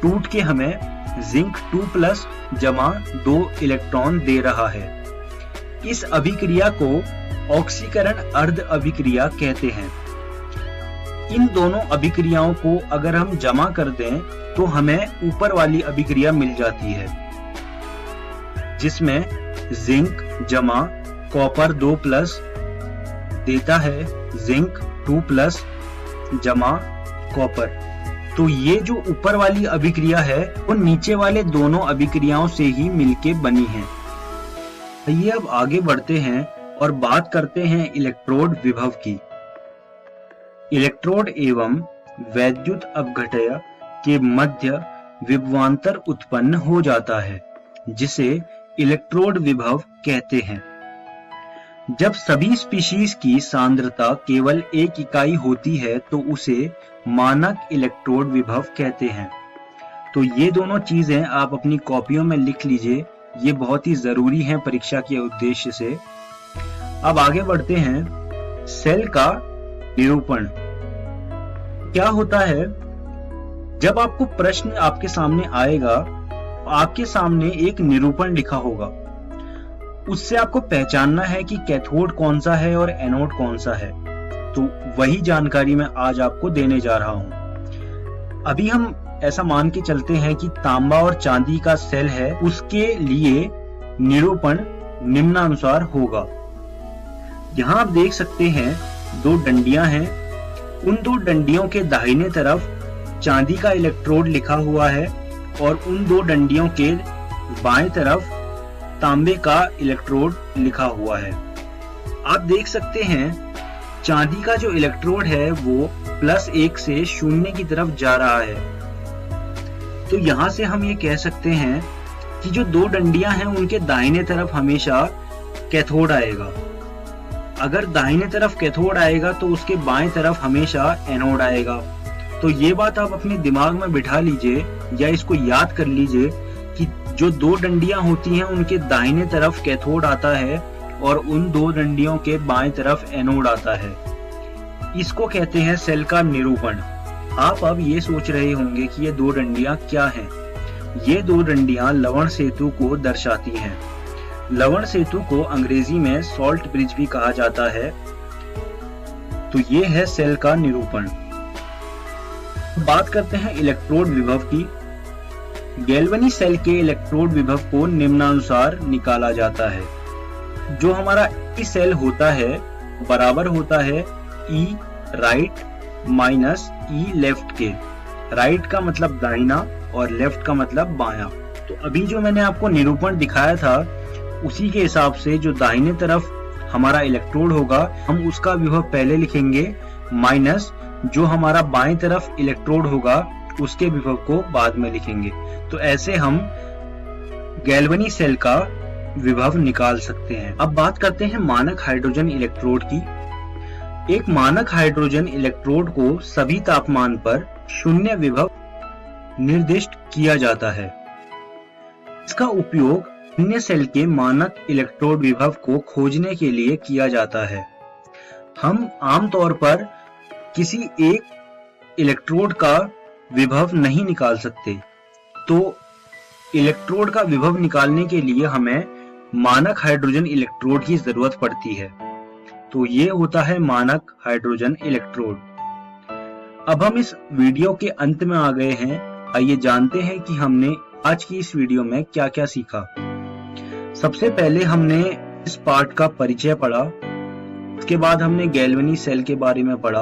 टूट के हमें जिंक 2+ जमा 2 इलेक्ट्रॉन दे रहा है। इस अभिक्रिया को ऑक्सीकरण अर्ध अभिक्रिया कहते हैं। इन दोनों अभिक्रियाओं को अगर हम जमा कर दें तो हमें ऊपर वाली अभिक्रिया मिल जाती है जिसमें जिंक जमा कॉपर 2+ देता है जिंक 2+ जमा कॉपर। तो ये जो ऊपर वाली अभिक्रिया है वो नीचे वाले दोनों अभिक्रियाओं से ही मिलके बनी है। आइए अब आगे बढ़ते हैं और बात करते हैं इलेक्ट्रोड विभव की। इलेक्ट्रोड एवं वैद्युत अपघटय के मध्य विभवांतर उत्पन्न हो जाता है जिसे इलेक्ट्रोड विभव कहते हैं। जब सभी स्पीशीज की सांद्रता केवल 1 इकाई होती है तो उसे मानक इलेक्ट्रोड विभव कहते हैं। तो ये दोनों चीजें आप अपनी कॉपियों में लिख लीजिए, ये बहुत ही जरूरी हैं परीक्षा के उद्देश्य से। अब आगे बढ़ते हैं सेल का निरूपण। क्या होता है, जब आपको प्रश्न आपके सामने आएगा, आपके सामने एक निरूपण लिखा होगा, उससे आपको पहचानना है कि कैथोड कौन सा है और एनोड कौन सा है। तो वही जानकारी मैं आज आपको देने जा रहा हूं। अभी हम ऐसा मान के चलते हैं कि तांबा और चांदी का सेल है, उसके लिए निरूपण निम्नानुसार होगा। यहाँ आप देख सकते हैं 2 डंडियां हैं। उन 2 डंडियों के दाहिने तरफ चांदी का इलेक्ट्रोड लिखा हुआ है और उन 2 डंडियों के बाएं तरफ तांबे का इलेक्ट्रोड लिखा हुआ है। आप देख सकते हैं चांदी का जो इलेक्ट्रोड है वो +1 से 0 की तरफ जा रहा है। तो यहाँ से हम ये कह सकते हैं कि जो 2 डंडियां हैं उनके दाहिने तरफ हमेशा कैथोड आएगा। अगर दाहिने तरफ कैथोड आएगा तो उसके बाएं तरफ हमेशा एनोड आएगा। तो ये बात आप अपने दिमाग में बिठा लीजिए या इसको याद कर लीजिए कि जो 2 डंडियां होती हैं उनके दाहिने तरफ कैथोड आता है और उन 2 डंडियों के बाएं तरफ एनोड आता है। इसको कहते हैं सेल का निरूपण। आप अब ये सोच रहे होंगे कि ये 2 डंडियां क्या हैं। ये 2 डंडियां लवण सेतु को दर्शाती हैं। लवण सेतु को अंग्रेजी में सॉल्ट ब्रिज भी कहा जाता है। तो ये है सेल का निरूपण। बात करते हैं इलेक्ट्रोड विभव की। गैल्वेनी सेल के इलेक्ट्रोड विभव को निम्नानुसार निकाला जाता है। जो हमारा ई सेल होता है बराबर होता है ई राइट माइनस ई लेफ्ट के। राइट का मतलब दाहिना और लेफ्ट का मतलब बायां। तो अभी जो मैंने आपको निरूपण दिखाया था उसी के हिसाब से जो दाहिने तरफ हमारा इलेक्ट्रोड होगा हम उसका विभव पहले लिखेंगे माइनस जो हमारा बाएं तरफ इलेक्ट्रोड होगा उसके विभव को बाद में लिखेंगे। तो ऐसे हम गैल्वेनी सेल का विभव निकाल सकते हैं। अब बात करते हैं मानक हाइड्रोजन इलेक्ट्रोड की। एक मानक हाइड्रोजन इलेक्ट्रोड को सभी तापमान पर 0 विभव निर्दिष्ट किया जाता है। इसका उपयोग अन्य सेल के मानक इलेक्ट्रोड विभव को खोजने के लिए किया जाता है। हम आमतौर पर किसी एक इलेक्ट्रोड का विभव नहीं निकाल सकते, तो इलेक्ट्रोड का विभव निकालने के लिए हमें मानक हाइड्रोजन इलेक्ट्रोड की जरूरत पड़ती है। तो ये होता है मानक हाइड्रोजन इलेक्ट्रोड। अब हम इस वीडियो के अंत में आ गए हैं। आइए जानते हैं कि हमने आज की इस वीडियो में क्या क्या सीखा। सबसे पहले हमने इस पार्ट का परिचय पढ़ा, उसके बाद हमने गैल्वेनी सेल के बारे में पढ़ा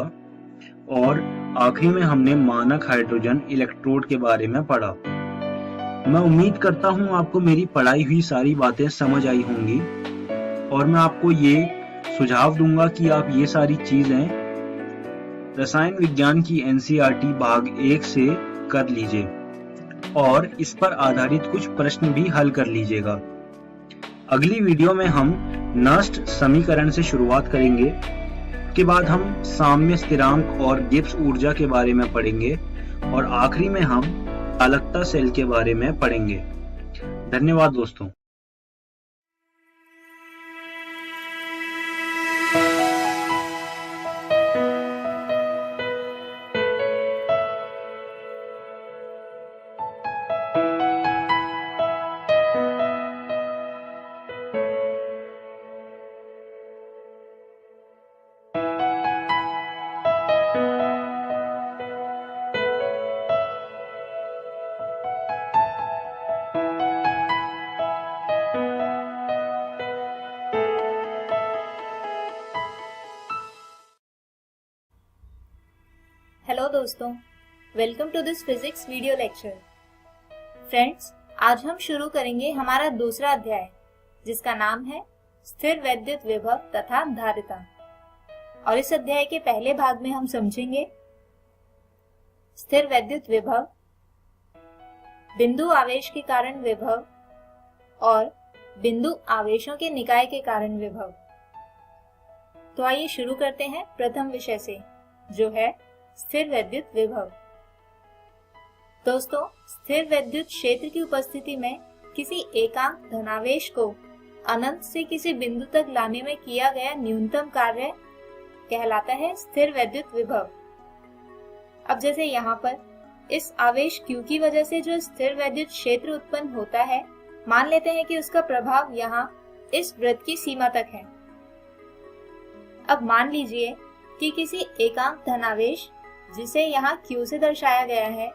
और आखिरी में हमने मानक हाइड्रोजन इलेक्ट्रोड के बारे में पढ़ा। मैं उम्मीद करता हूं आपको मेरी पढ़ाई हुई सारी बातें समझ आई होंगी और मैं आपको ये सुझाव दूंगा कि आप ये सारी चीजें रसायन विज्ञान की एनसीईआरटी भाग 1 से कर लीजिए और इस पर आधारित कुछ प्रश्न भी हल कर लीजिएगा। अगली वीडियो में हम नष्ट समीकरण से शुरुआत करेंगे। उसके बाद हम साम्य स्थिरांक और गिब्स ऊर्जा के बारे में पढ़ेंगे और आखिरी में हम चालकता सेल के बारे में पढ़ेंगे। धन्यवाद दोस्तों। हेलो दोस्तों, welcome to this physics video lecture. Friends, आज हम शुरू करेंगे हमारा दूसरा अध्याय जिसका नाम है स्थिर वैद्युत विभव तथा धारिता। और इस अध्याय के पहले भाग में हम समझेंगे स्थिर वैद्युत विभव, बिंदु आवेश के कारण विभव और बिंदु आवेशों के निकाय के कारण विभव। तो आइए शुरू करते हैं प्रथम विषय से, जो है स्थिर वैद्युत विभव। दोस्तों, स्थिर वैद्युत क्षेत्र की उपस्थिति में किसी एकांक धनावेश को अनंत से किसी बिंदु तक लाने में किया गया न्यूनतम कार्य कहलाता है स्थिर वैद्युत विभव। अब जैसे यहाँ पर इस आवेश Q की वजह से जो स्थिर वैद्युत क्षेत्र उत्पन्न होता है, मान लेते हैं कि उसका प्रभाव यहाँ इस वृत्त की सीमा तक है। अब मान लीजिए कि किसी एकांक धनावेश जिसे यहाँ Q से दर्शाया गया है,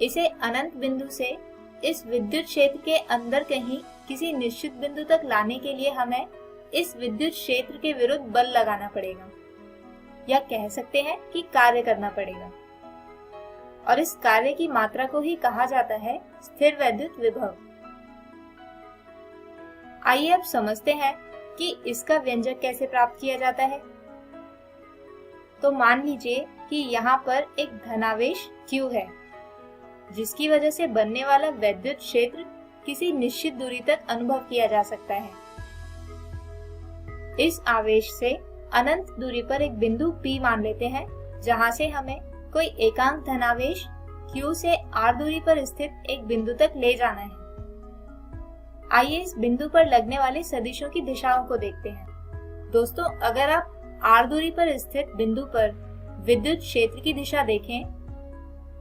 इसे अनंत बिंदु से इस विद्युत क्षेत्र के अंदर कहीं किसी निश्चित बिंदु तक लाने के लिए हमें इस विद्युत क्षेत्र के विरुद्ध बल लगाना पड़ेगा, या कह सकते हैं कि कार्य करना पड़ेगा, और इस कार्य की मात्रा को ही कहा जाता है स्थिर वैद्युत विभव। आइए अब समझते हैं कि इसका व्यंजक कैसे प्राप्त किया जाता है। तो मान लीजिए कि यहाँ पर एक धनावेश Q है, जिसकी वजह से बनने वाला वैद्युत क्षेत्र किसी निश्चित दूरी तक अनुभव किया जा सकता है। इस आवेश से अनंत दूरी पर एक बिंदु P मान लेते हैं, जहां से हमें कोई एकांक धनावेश Q से R दूरी पर स्थित एक बिंदु तक ले जाना है। आइए इस बिंदु पर लगने वाले सदिशों की दिशाओं को देखते हैं। दोस्तों, अगर आप R दूरी पर स्थित बिंदु पर विद्युत क्षेत्र की दिशा देखें,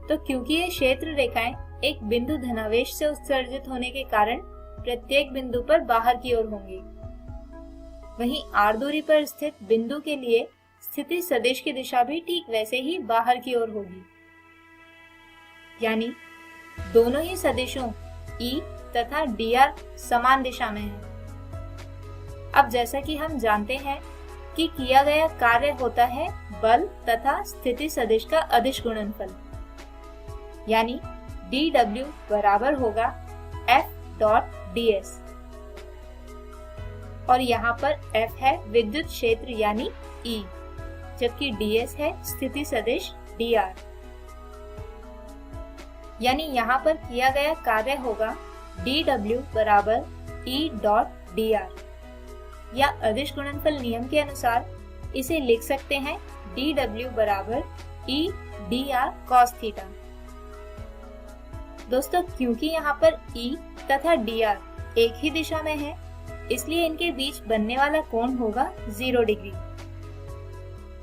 तो क्योंकि ये क्षेत्र रेखाएं एक बिंदु धनावेश से उत्सर्जित होने के कारण प्रत्येक बिंदु पर बाहर की ओर होंगी, वहीं R दूरी पर स्थित बिंदु के लिए स्थिति सदिश की दिशा भी ठीक वैसे ही बाहर की ओर होगी। यानी दोनों ही सदिशों E तथा dr समान दिशा में है। अब जैसा कि हम जानते हैं कि किया गया कार्य होता है बल तथा स्थिति सदिश का अदिश गुणनफल, यानी dw बराबर होगा F.ds, और यहाँ पर F है विद्युत क्षेत्र यानी E, जबकि ds है स्थिति सदिश dr। यानी यहाँ पर किया गया कार्य होगा dw बराबर E.dr, या अदिश गुणनफल नियम के अनुसार इसे लिख सकते हैं dw बराबर E dr cos थीटा। दोस्तों, क्योंकि यहाँ पर E तथा dr एक ही दिशा में है, इसलिए इनके बीच बनने वाला कोण होगा 0 डिग्री,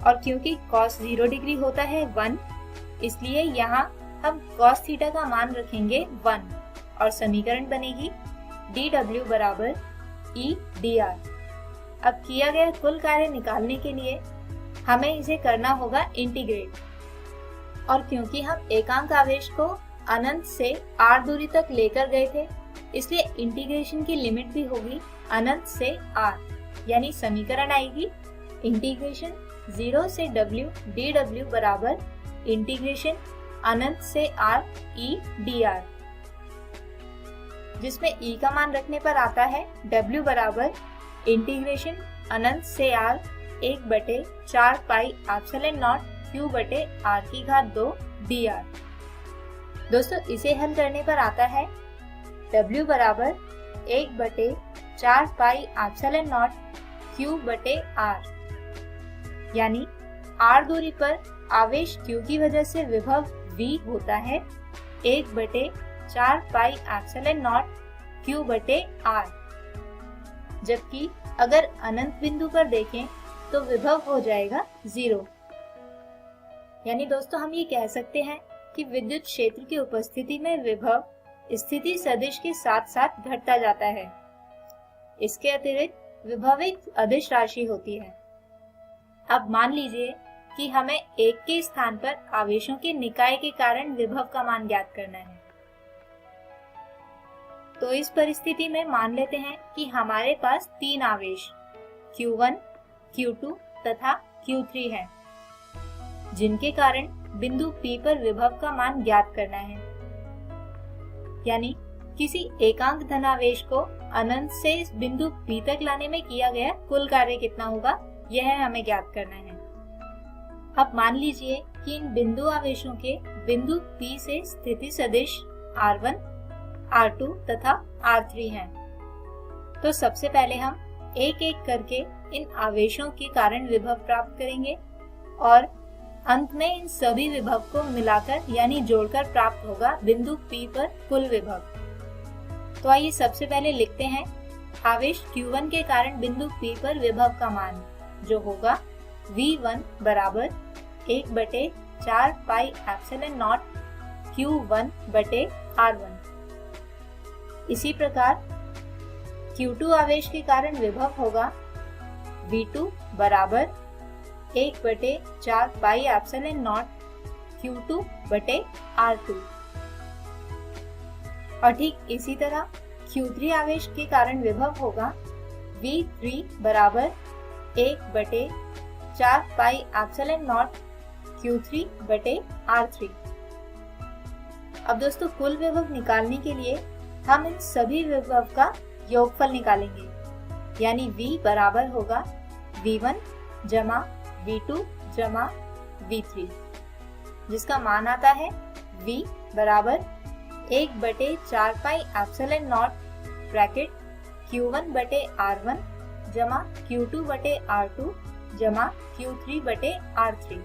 और क्योंकि cos 0 डिग्री होता है 1, इसलिए यहाँ हम cos थीटा का मान रखेंगे 1, और समीकरण बनेगी dw बराबर E dr। अब किया गया कुल कार्य निकालने के लिए हमें इसे करना होगा इंटीग्रेट, और क्योंकि हम एकांक आवेश को अनंत से R दूरी तक लेकर गए थे, इसलिए इंटीग्रेशन की लिमिट भी होगी अनंत से R, यानी समीकरण आएगी इंटीग्रेशन 0 से W dw बराबर इंटीग्रेशन अनंत से R E dr, जिसमें E का मान रखने पर आता है W बराबर इंटीग्रेशन अनंत से R 1/4 pi epsilon not Q बटे R की घात 2 dr। दोस्तों, इसे हल करने पर आता है W बराबर 1/4 पाई एप्सिलॉन नॉट Q बटे R, यानी R दूरी पर आवेश Q की वजह से विभव V होता है 1/4 पाई एप्सिलॉन नॉट Q बटे R, जबकि अगर अनंत बिंदु पर देखें तो विभव हो जाएगा 0। यानी दोस्तों, हम ये कह सकते हैं कि विद्युत क्षेत्र की उपस्थिति में विभव स्थिति सदिश के साथ साथ घटता जाता है। इसके अतिरिक्त विभव एक अदिश राशि होती है। अब मान लीजिए कि हमें एक के स्थान पर आवेशों के निकाय के कारण विभव का मान ज्ञात करना है। तो इस परिस्थिति में मान लेते हैं कि हमारे पास 3 आवेश Q1, Q2 तथा Q3 हैं, जिनके कारण बिंदु P पर विभव का मान ज्ञात करना है। यानी किसी एकांक धनावेश को अनंत से इस बिंदु P तक लाने में किया गया कुल कार्य कितना होगा, यह हमें ज्ञात करना है। अब मान लीजिए कि इन बिंदु आवेशों के बिंदु P से स्थिति सदिश R1, R2 तथा R3 हैं। तो सबसे पहले हम एक एक करके इन आवेशों के कारण विभव प्राप्त करेंगे, और अंत में इन सभी विभव को मिलाकर यानी जोड़कर प्राप्त होगा बिंदु P पर कुल विभव। तो आइए सबसे पहले लिखते हैं आवेश Q1 के कारण बिंदु P पर विभव का मान, जो होगा V1 बराबर 1/4 पाई एप्सिलॉन नॉट Q1 बटे R1। इसी प्रकार Q2 आवेश के कारण विभव होगा V2 बराबर 1/4 पाई एप्सिलॉन नॉट Q2 बटे R2। और ठीक इसी तरह Q3 आवेश के कारण विभव होगा V3 बराबर 1/4 पाई एप्सिलॉन नॉट Q3 बटे R3। अब दोस्तों कुल विभव निकालने के लिए हम इन सभी विभव का योगफल निकालेंगे, यानी V बराबर होगा V1 जमा V2 जमा V3, जिसका मान आता है V बराबर 1/4 pi epsilon not bracket Q1 बटे R1 जमा Q2 बटे R2 जमा Q3 बटे R3।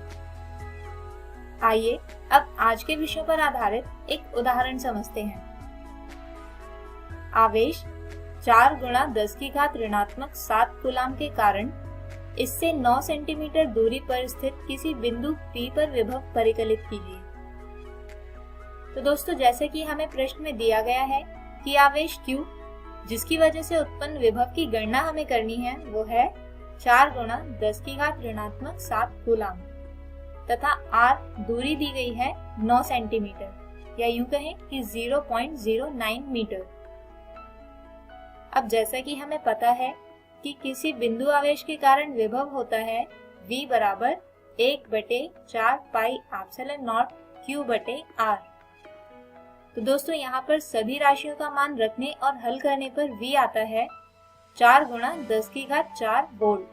आइए अब आज के विषयों पर आधारित एक उदाहरण समझते हैं। आवेश 4 गुणा 10 की घात ऋणात्मक 7 कूलाम के कारण इससे 9 सेंटीमीटर दूरी पर स्थित किसी बिंदु P पर विभव परिकलित कीजिए। तो दोस्तों जैसे कि हमें प्रश्न में दिया गया है कि आवेश Q जिसकी वजह से उत्पन्न विभव की गणना हमें करनी है वो है 4 गुणा 10 की घात ऋणात्मक 7 कूलाम तथा R दूरी दी गई है 9 सेंटीमीटर या यूं कहें कि 0.09 मीटर। अब जैसा कि हमें पता है कि किसी बिंदु आवेश के कारण विभव होता है V बराबर 1/4 पाई एप्सिलॉन नॉट Q बटे R। तो दोस्तों यहाँ पर सभी राशियों का मान रखने और हल करने पर V आता है 4 गुणा 10 की घात 4 वोल्ट।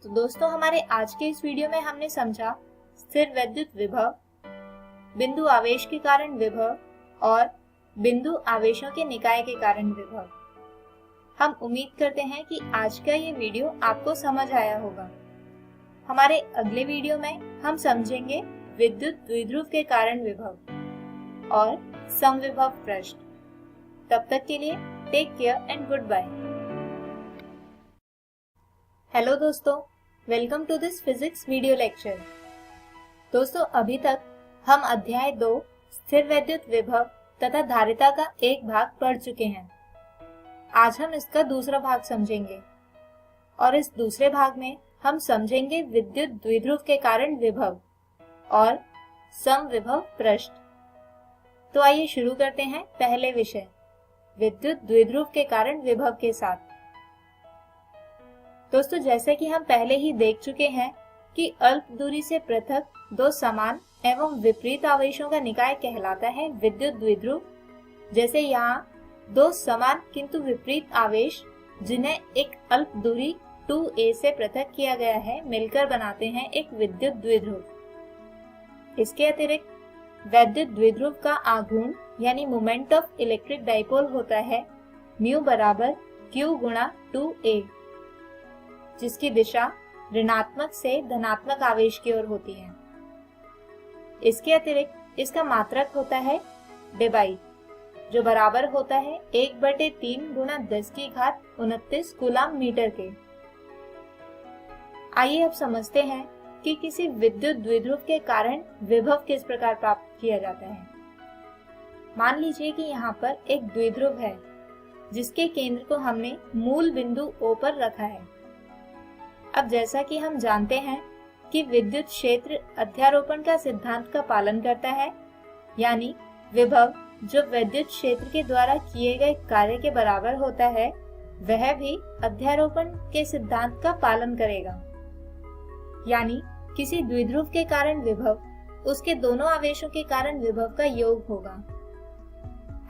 तो दोस्तों हमारे आज के इस वीडियो में हमने समझा स्थिर वैद्युत विभव, बिंदु आवेश के कारण विभव और बिंदु आवेशों के निकाय के कारण विभव। हम उम्मीद करते हैं कि आज का ये वीडियो आपको समझ आया होगा। हमारे अगले वीडियो में हम समझेंगे विद्युत द्विध्रुव के कारण विभव और समविभव पृष्ठ। तब तक के लिए take care and good bye. Hello दोस्तों, welcome to this physics video lecture. दोस्तों अभी तक हम अध्याय 2 स्थिर वैद्युत विभव तथा धारिता का एक भाग पढ़ चुके हैं। आज हम इसका दूसरा भाग समझेंगे और इस दूसरे भाग में हम समझेंगे विद्युत द्विध्रुव के कारण विभव और समविभव पृष्ठ। तो आइए शुरू करते हैं पहले विषय विद्युत द्विध्रुव के कारण विभव के साथ। दोस्तों जैसे कि हम पहले ही देख चुके हैं कि अल्प दूरी से पृथक दो समान एवं विपरीत आवेशों का निकाय कहलाता है विद्युत द्विध्रुव। जैसे यहाँ दो समान किंतु विपरीत आवेश जिन्हें एक अल्प दूरी 2a से पृथक किया गया है मिलकर बनाते हैं एक विद्युत द्विध्रुव। इसके अतिरिक्त वैद्युत द्विध्रुव का आघूर्ण यानी मोमेंट ऑफ इलेक्ट्रिक डाइपोल होता है म्यू बराबर q गुणा 2a, जिसकी दिशा ऋणात्मक से धनात्मक आवेश की ओर होती है। इसके अतिरिक्त इसका मात्रक होता है डेबाई, जो बराबर होता है 1/3 गुणा 10 की घात 29 कूलाम मीटर के। आइए अब समझते हैं कि किसी विद्युत द्विध्रुव के कारण विभव किस प्रकार प्राप्त किया जाता है। मान लीजिए कि यहाँ पर एक द्विध्रुव है जिसके केंद्र को हमने मूल बिंदु O पर रखा है। अब जैसा कि हम जानते हैं कि विद्युत क्षेत्र अध्यारोपण का सिद्धांत का पालन करता है, यानी विभव जो विद्युत क्षेत्र के द्वारा किए गए कार्य के बराबर होता है वह भी अध्यारोपण के सिद्धांत का पालन करेगा। यानी किसी द्विध्रुव के कारण विभव उसके दोनों आवेशों के कारण विभव का योग होगा।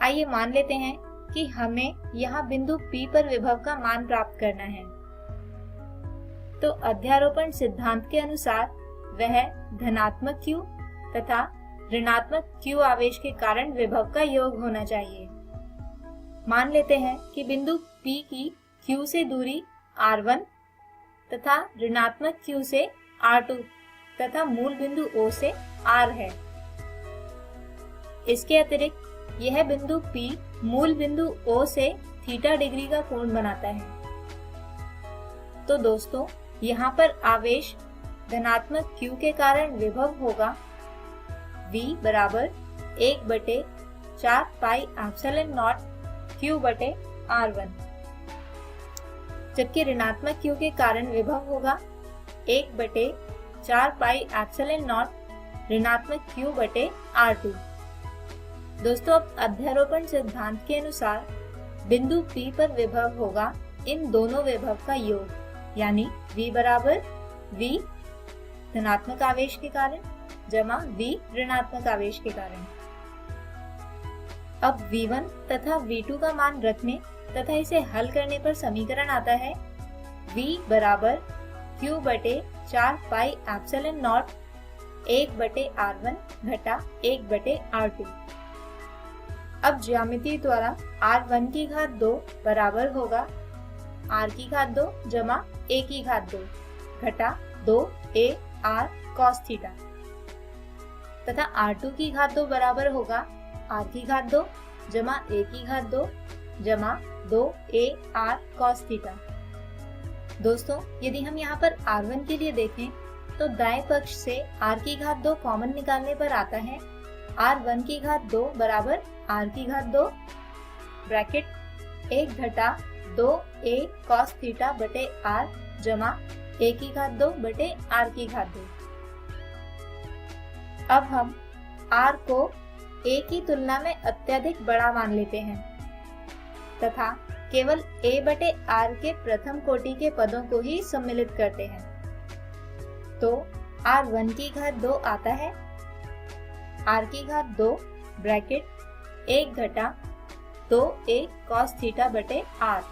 आइए मान लेते हैं कि हमें यहाँ बिंदु P पर विभव का मान प्राप्त करना है। तो अध्यारोपण सिद्धांत के अनुसार वह धनात्मक Q तथा ऋणात्मक Q आवेश के कारण विभव का योग होना चाहिए। मान लेते हैं कि बिंदु P की Q से दूरी R1 तथा ऋणात्मक Q से R2 तथा मूल बिंदु O से R है। इसके अतिरिक्त यह बिंदु P मूल बिंदु O से थीटा डिग्री का कोण बनाता है। तो दोस्तों यहाँ पर आवेश धनात्मक q के कारण विभव होगा v बराबर 1/4 पाई एप्सिलॉन नॉट q बटे r1, जबकि ऋणात्मक q के कारण विभव होगा 1/4 पाई एप्सिलॉन नॉट ऋणात्मक q बटे r2। दोस्तों, अब अध्यारोपण सिद्धांत के अनुसार बिंदु P पर विभव होगा इन दोनों विभव का योग, यानी v बराबर v धनात्मक आवेश के कारण जमा v ऋणात्मक आवेश के कारण। अब v1 तथा v2 का मान रखने तथा इसे हल करने पर समीकरण आता है v बराबर q बटे 4 पाई एप्सिलॉन नॉट 1/r1 घटा 1/r2। अब ज्यामिति द्वारा r1 की घात 2 बराबर होगा r की घात 2 जमा a की घात 2 घटा 2a r cos थीटा, तथा r2 की घात 2 बराबर होगा r की घात 2 जमा a की घात 2 जमा 2a r cos थीटा। दोस्तों, यदि हम यहाँ पर r1 के लिए देखें तो दाएं पक्ष से r की घात 2 कॉमन निकालने पर आता है r1 की घात 2 बराबर r की घात 2 ब्रैकेट 1 घटा 2a cos थीटा बटे r जमा a की घात 2 बटे r की घात 2। अब हम r को a की तुलना में अत्यधिक बड़ा मान लेते हैं तथा केवल a बटे r के प्रथम कोटि के पदों को ही सम्मिलित करते हैं, तो r1 की घात 2 आता है r की घात 2 ब्रैकेट 1 घटा 2a cos थीटा बटे r,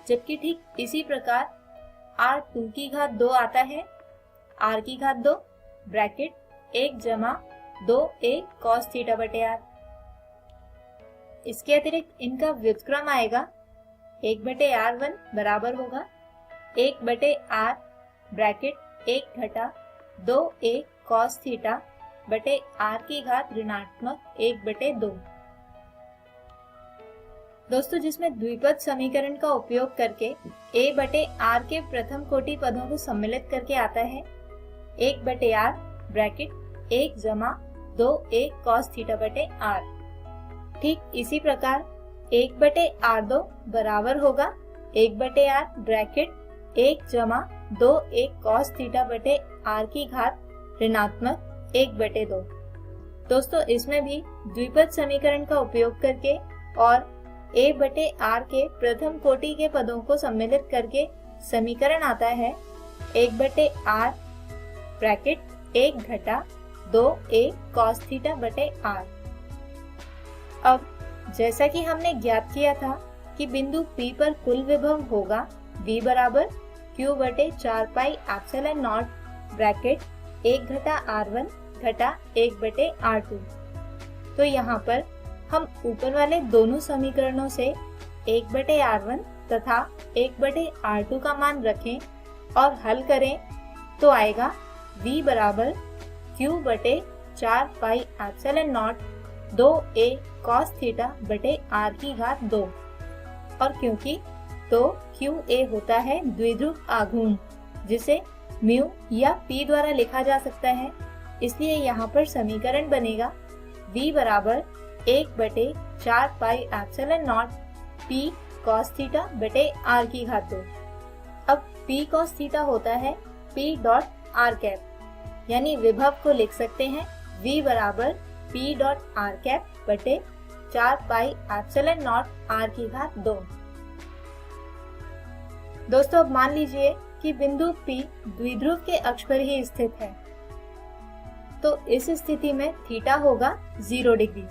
जबकि ठीक इसी प्रकार r2 की घात 2 आता है r की घात 2 ब्रैकेट 1 जमा 2a cos थीटा बटे r। इसके अतिरिक्त इनका व्युत्क्रम आएगा 1/r1 बराबर होगा 1/r ब्रैकेट 1 घटा 2a cos थीटा बटे r की घात ऋणात्मक 1/2। दोस्तों, जिसमें द्विपद समीकरण का उपयोग करके a बटे r के प्रथम कोटि पदों को सम्मिलित करके आता है 1/r ब्रैकेट 1 जमा 2a cos थीटा बटे r। ठीक इसी प्रकार 1/r2 बराबर होगा 1/r ब्रैकेट 1 जमा 2a cos थीटा बटे r की घात ऋणात्मक 1/2। दोस्तों, इसमें भी द्विपद समीकरण का उपयोग करके और a बटे r के प्रथम कोटि के पदों को सम्मिलित करके समीकरण आता है 1/r ब्रैकेट 1 घटा 2a cos थीटा बटे r। अब जैसा कि हमने ज्ञात किया था कि बिंदु P पर कुल विभव होगा v बराबर q बटे 4 पाई एप्सिलॉन नॉट ब्रैकेट 1 घटा r1 घटा 1/r2। तो यहाँ पर हम ऊपर वाले दोनों समीकरणों से 1/r1 तथा 1/r2 का मान रखें और हल करें तो आएगा v बराबर q बटे 4 pi epsilon not 2a cos theta बटे r की घात 2। और क्योंकि तो QA होता है द्विध्रुव आघूर्ण जिसे म्यू या P द्वारा लिखा जा सकता है, इसलिए यहाँ पर समीकरण बनेगा v बराबर 1/4 pi epsilon not P cos theta बटे r की घात 2। अब P cos थीटा होता है P डॉट r कैप, यानी विभव को लिख सकते हैं v बराबर P डॉट r कैप बटे 4 पाई एप्सिलॉन नॉट r की घात 2। दोस्तों, अब मान लीजिए कि बिंदु P द्विध्रुव के अक्ष पर ही स्थित है, तो इस स्थिति में थीटा होगा 0 डिग्री,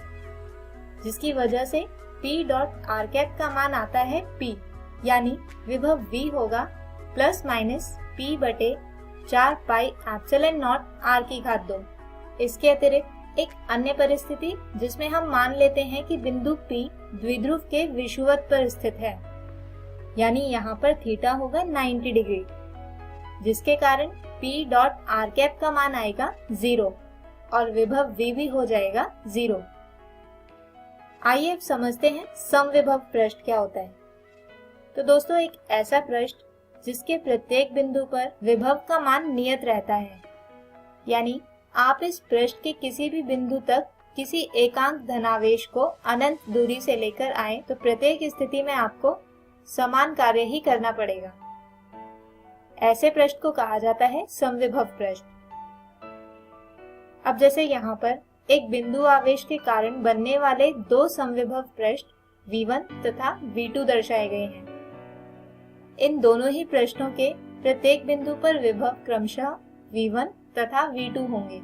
जिसकी वजह से P डॉट r कैप का मान आता है P, यानी विभव v होगा प्लस माइनस P बटे 4 पाई एप्सिलॉन नॉट r की घात 2। इसके अतिरिक्त एक अन्य परिस्थिति जिसमें हम मान लेते हैं कि बिंदु P द्विध्रुव के विषुवत पर स्थित है, यानी यहाँ पर थीटा होगा 90 डिग्री, जिसके कारण P डॉट r कैप का मान आएगा 0 और विभव v भी हो जाएगा 0। आइए अब समझते हैं समविभव पृष्ठ क्या होता है। तो दोस्तों, एक ऐसा पृष्ठ जिसके प्रत्येक बिंदु पर विभव का मान नियत रहता है। यानी आप इस पृष्ठ के किसी भी बिंदु तक किसी एकांक धनावेश को अनंत दूरी से लेकर आए तो प्रत्येक स्थिति में आपको समान कार्य ही करना पड़ेगा। ऐसे पृष्ठ को कहा जाता है समविभव पृष्ठ। अब जैसे यहाँ पर एक बिंदु आवेश के कारण बनने वाले दो समविभव पृष्ठ V1 तथा V2 दर्शाए गए हैं। इन दोनों ही पृष्ठों के प्रत्येक बिंदु पर विभव क्रमशः V1 तथा V2 होंगे।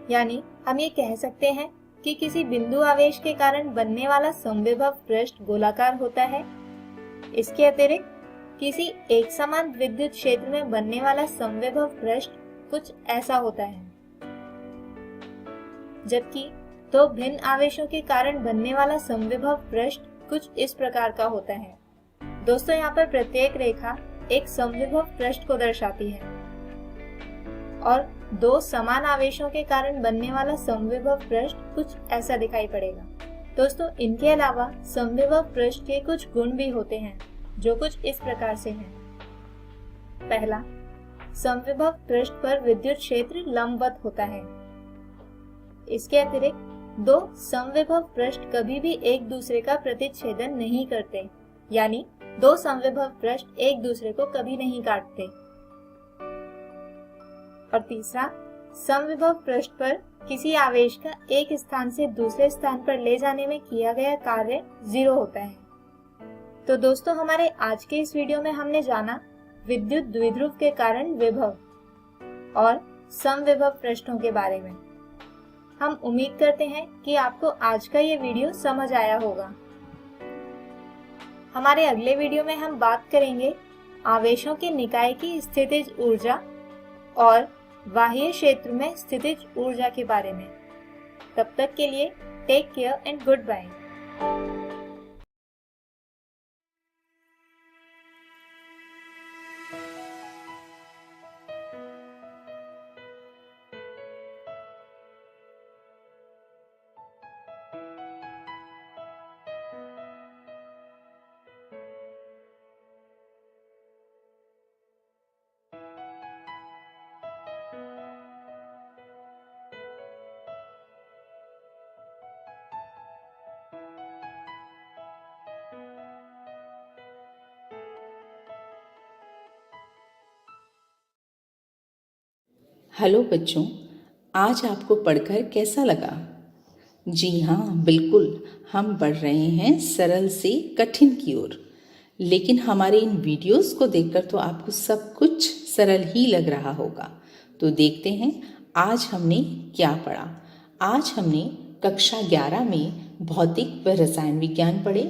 यानी हम ये कह सकते हैं कि किसी बिंदु आवेश के कारण बनने वाला समविभव पृष्ठ गोलाकार होता है। इसके अतिरिक्त किसी एक समान विद्युत क्षेत्र में बनने वाला समविभव पृष्ठ कुछ ऐसा होता है, जबकि दो भिन्न आवेशों के कारण बनने वाला समविभव पृष्ठ कुछ इस प्रकार का होता है। दोस्तों, यहाँ पर प्रत्येक रेखा एक समविभव पृष्ठ को दर्शाती है और दो समान आवेशों के कारण बनने वाला समविभव पृष्ठ कुछ ऐसा दिखाई पड़ेगा। दोस्तों, इनके अलावा समविभव पृष्ठ के कुछ गुण भी होते हैं जो कुछ इस प्रकार से हैं। पहला, समविभव पृष्ठ पर विद्युत क्षेत्र लंबवत होता है। इसके अतिरिक्त दो समविभव पृष्ठ कभी भी एक दूसरे का प्रतिच्छेदन नहीं करते, यानी दो समविभव पृष्ठ एक दूसरे को कभी नहीं काटते। और तीसरा, समविभव पृष्ठ पर किसी आवेश का एक स्थान से दूसरे स्थान पर ले जाने में किया गया कार्य 0 होता है। तो दोस्तों, हमारे आज के इस वीडियो में हमने जाना विद्युत द्विध्रुव के कारण विभव और समविभव पृष्ठों के बारे में। हम उम्मीद करते हैं कि आपको आज का ये वीडियो समझ आया होगा। हमारे अगले वीडियो में हम बात करेंगे आवेशों के निकाय की स्थितिज ऊर्जा और बाह्य क्षेत्र में स्थितिज ऊर्जा के बारे में। तब तक के लिए take care and good bye. Hello बच्चों, आज आपको पढ़कर कैसा लगा? जी हाँ, बिल्कुल, हम बढ़ रहे हैं सरल से कठिन की ओर। लेकिन हमारे इन वीडियोस को देखकर तो आपको सब कुछ सरल ही लग रहा होगा। तो देखते हैं आज हमने क्या पढ़ा। आज हमने कक्षा 11 में भौतिक व रसायन विज्ञान पढ़े।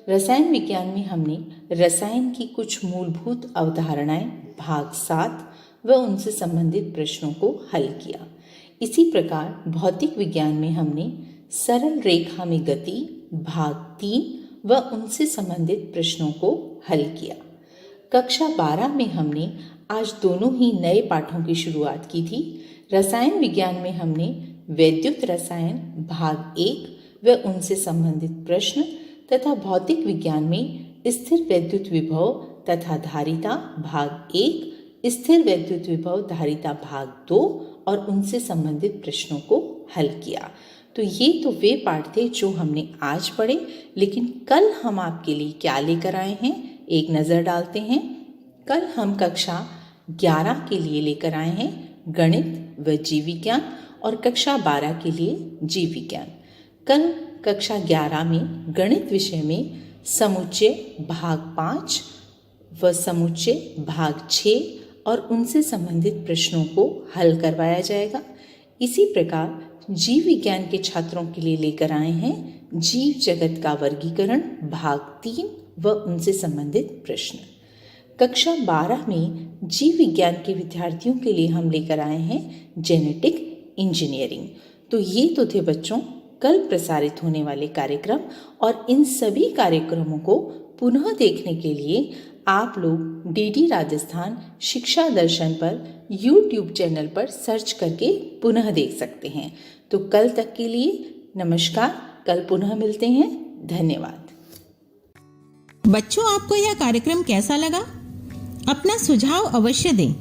रसायन विज्ञान में हमने रसायन की कुछ मूलभूत अवधारणाएं भाग 7 व उनसे संबंधित प्रश्नों को हल किया। इसी प्रकार भौतिक विज्ञान में हमने सरल रेखा में गति भाग 3 व उनसे संबंधित प्रश्नों को हल किया। कक्षा 12 में हमने आज दोनों ही नए पाठों की शुरुआत की थी। रसायन विज्ञान में हमने वैद्युत रसायन भाग 1 व उनसे संबंधित प्रश्न तथा भौतिक विज्ञान में स्थिर वैद्युत विभव तथा धारिता भाग 1, स्थिर वैद्युत विभव धारिता भाग 2 और उनसे संबंधित प्रश्नों को हल किया। तो ये तो वे पाठ थे जो हमने आज पढ़े। लेकिन कल हम आपके लिए क्या लेकर आए हैं, एक नज़र डालते हैं। कल हम कक्षा 11 के लिए लेकर आए हैं गणित व जीव विज्ञान और कक्षा 12 के लिए जीव विज्ञान। कल कक्षा 11 में गणित विषय में समुच्चय भाग 5 व समुच्चय भाग 6 और उनसे संबंधित प्रश्नों को हल करवाया जाएगा। इसी प्रकार जीव विज्ञान के छात्रों के लिए लेकर आए हैं जीव जगत का वर्गीकरण भाग 3 व उनसे संबंधित प्रश्न। कक्षा 12 में जीव विज्ञान के विद्यार्थियों के लिए हम लेकर आए हैं जेनेटिक इंजीनियरिंग। तो ये तो थे बच्चों कल प्रसारित होने वाले कार्यक्रम, और इन सभी कार्यक्रमों को पुनः देखने के लिए आप लोग डीडी राजस्थान शिक्षा दर्शन पर YouTube चैनल पर सर्च करके पुनः देख सकते हैं। तो कल तक के लिए नमस्कार, कल पुनः मिलते हैं। धन्यवाद। बच्चों, आपको यह कार्यक्रम कैसा लगा? अपना सुझाव अवश्य दें।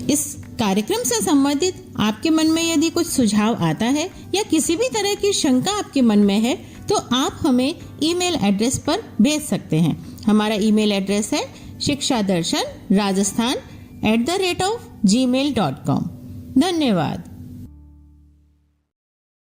इस कार्यक्रम से संबंधित आपके मन में यदि कुछ सुझाव आता है या किसी भी तरह की शंका आपके मन में है तो आप हमें ईमेल एड्रेस पर भेज सकते हैं। हमारा ईमेल एड्रेस है शिक्षादर्शन rajasthan@gmail.com। धन्यवाद।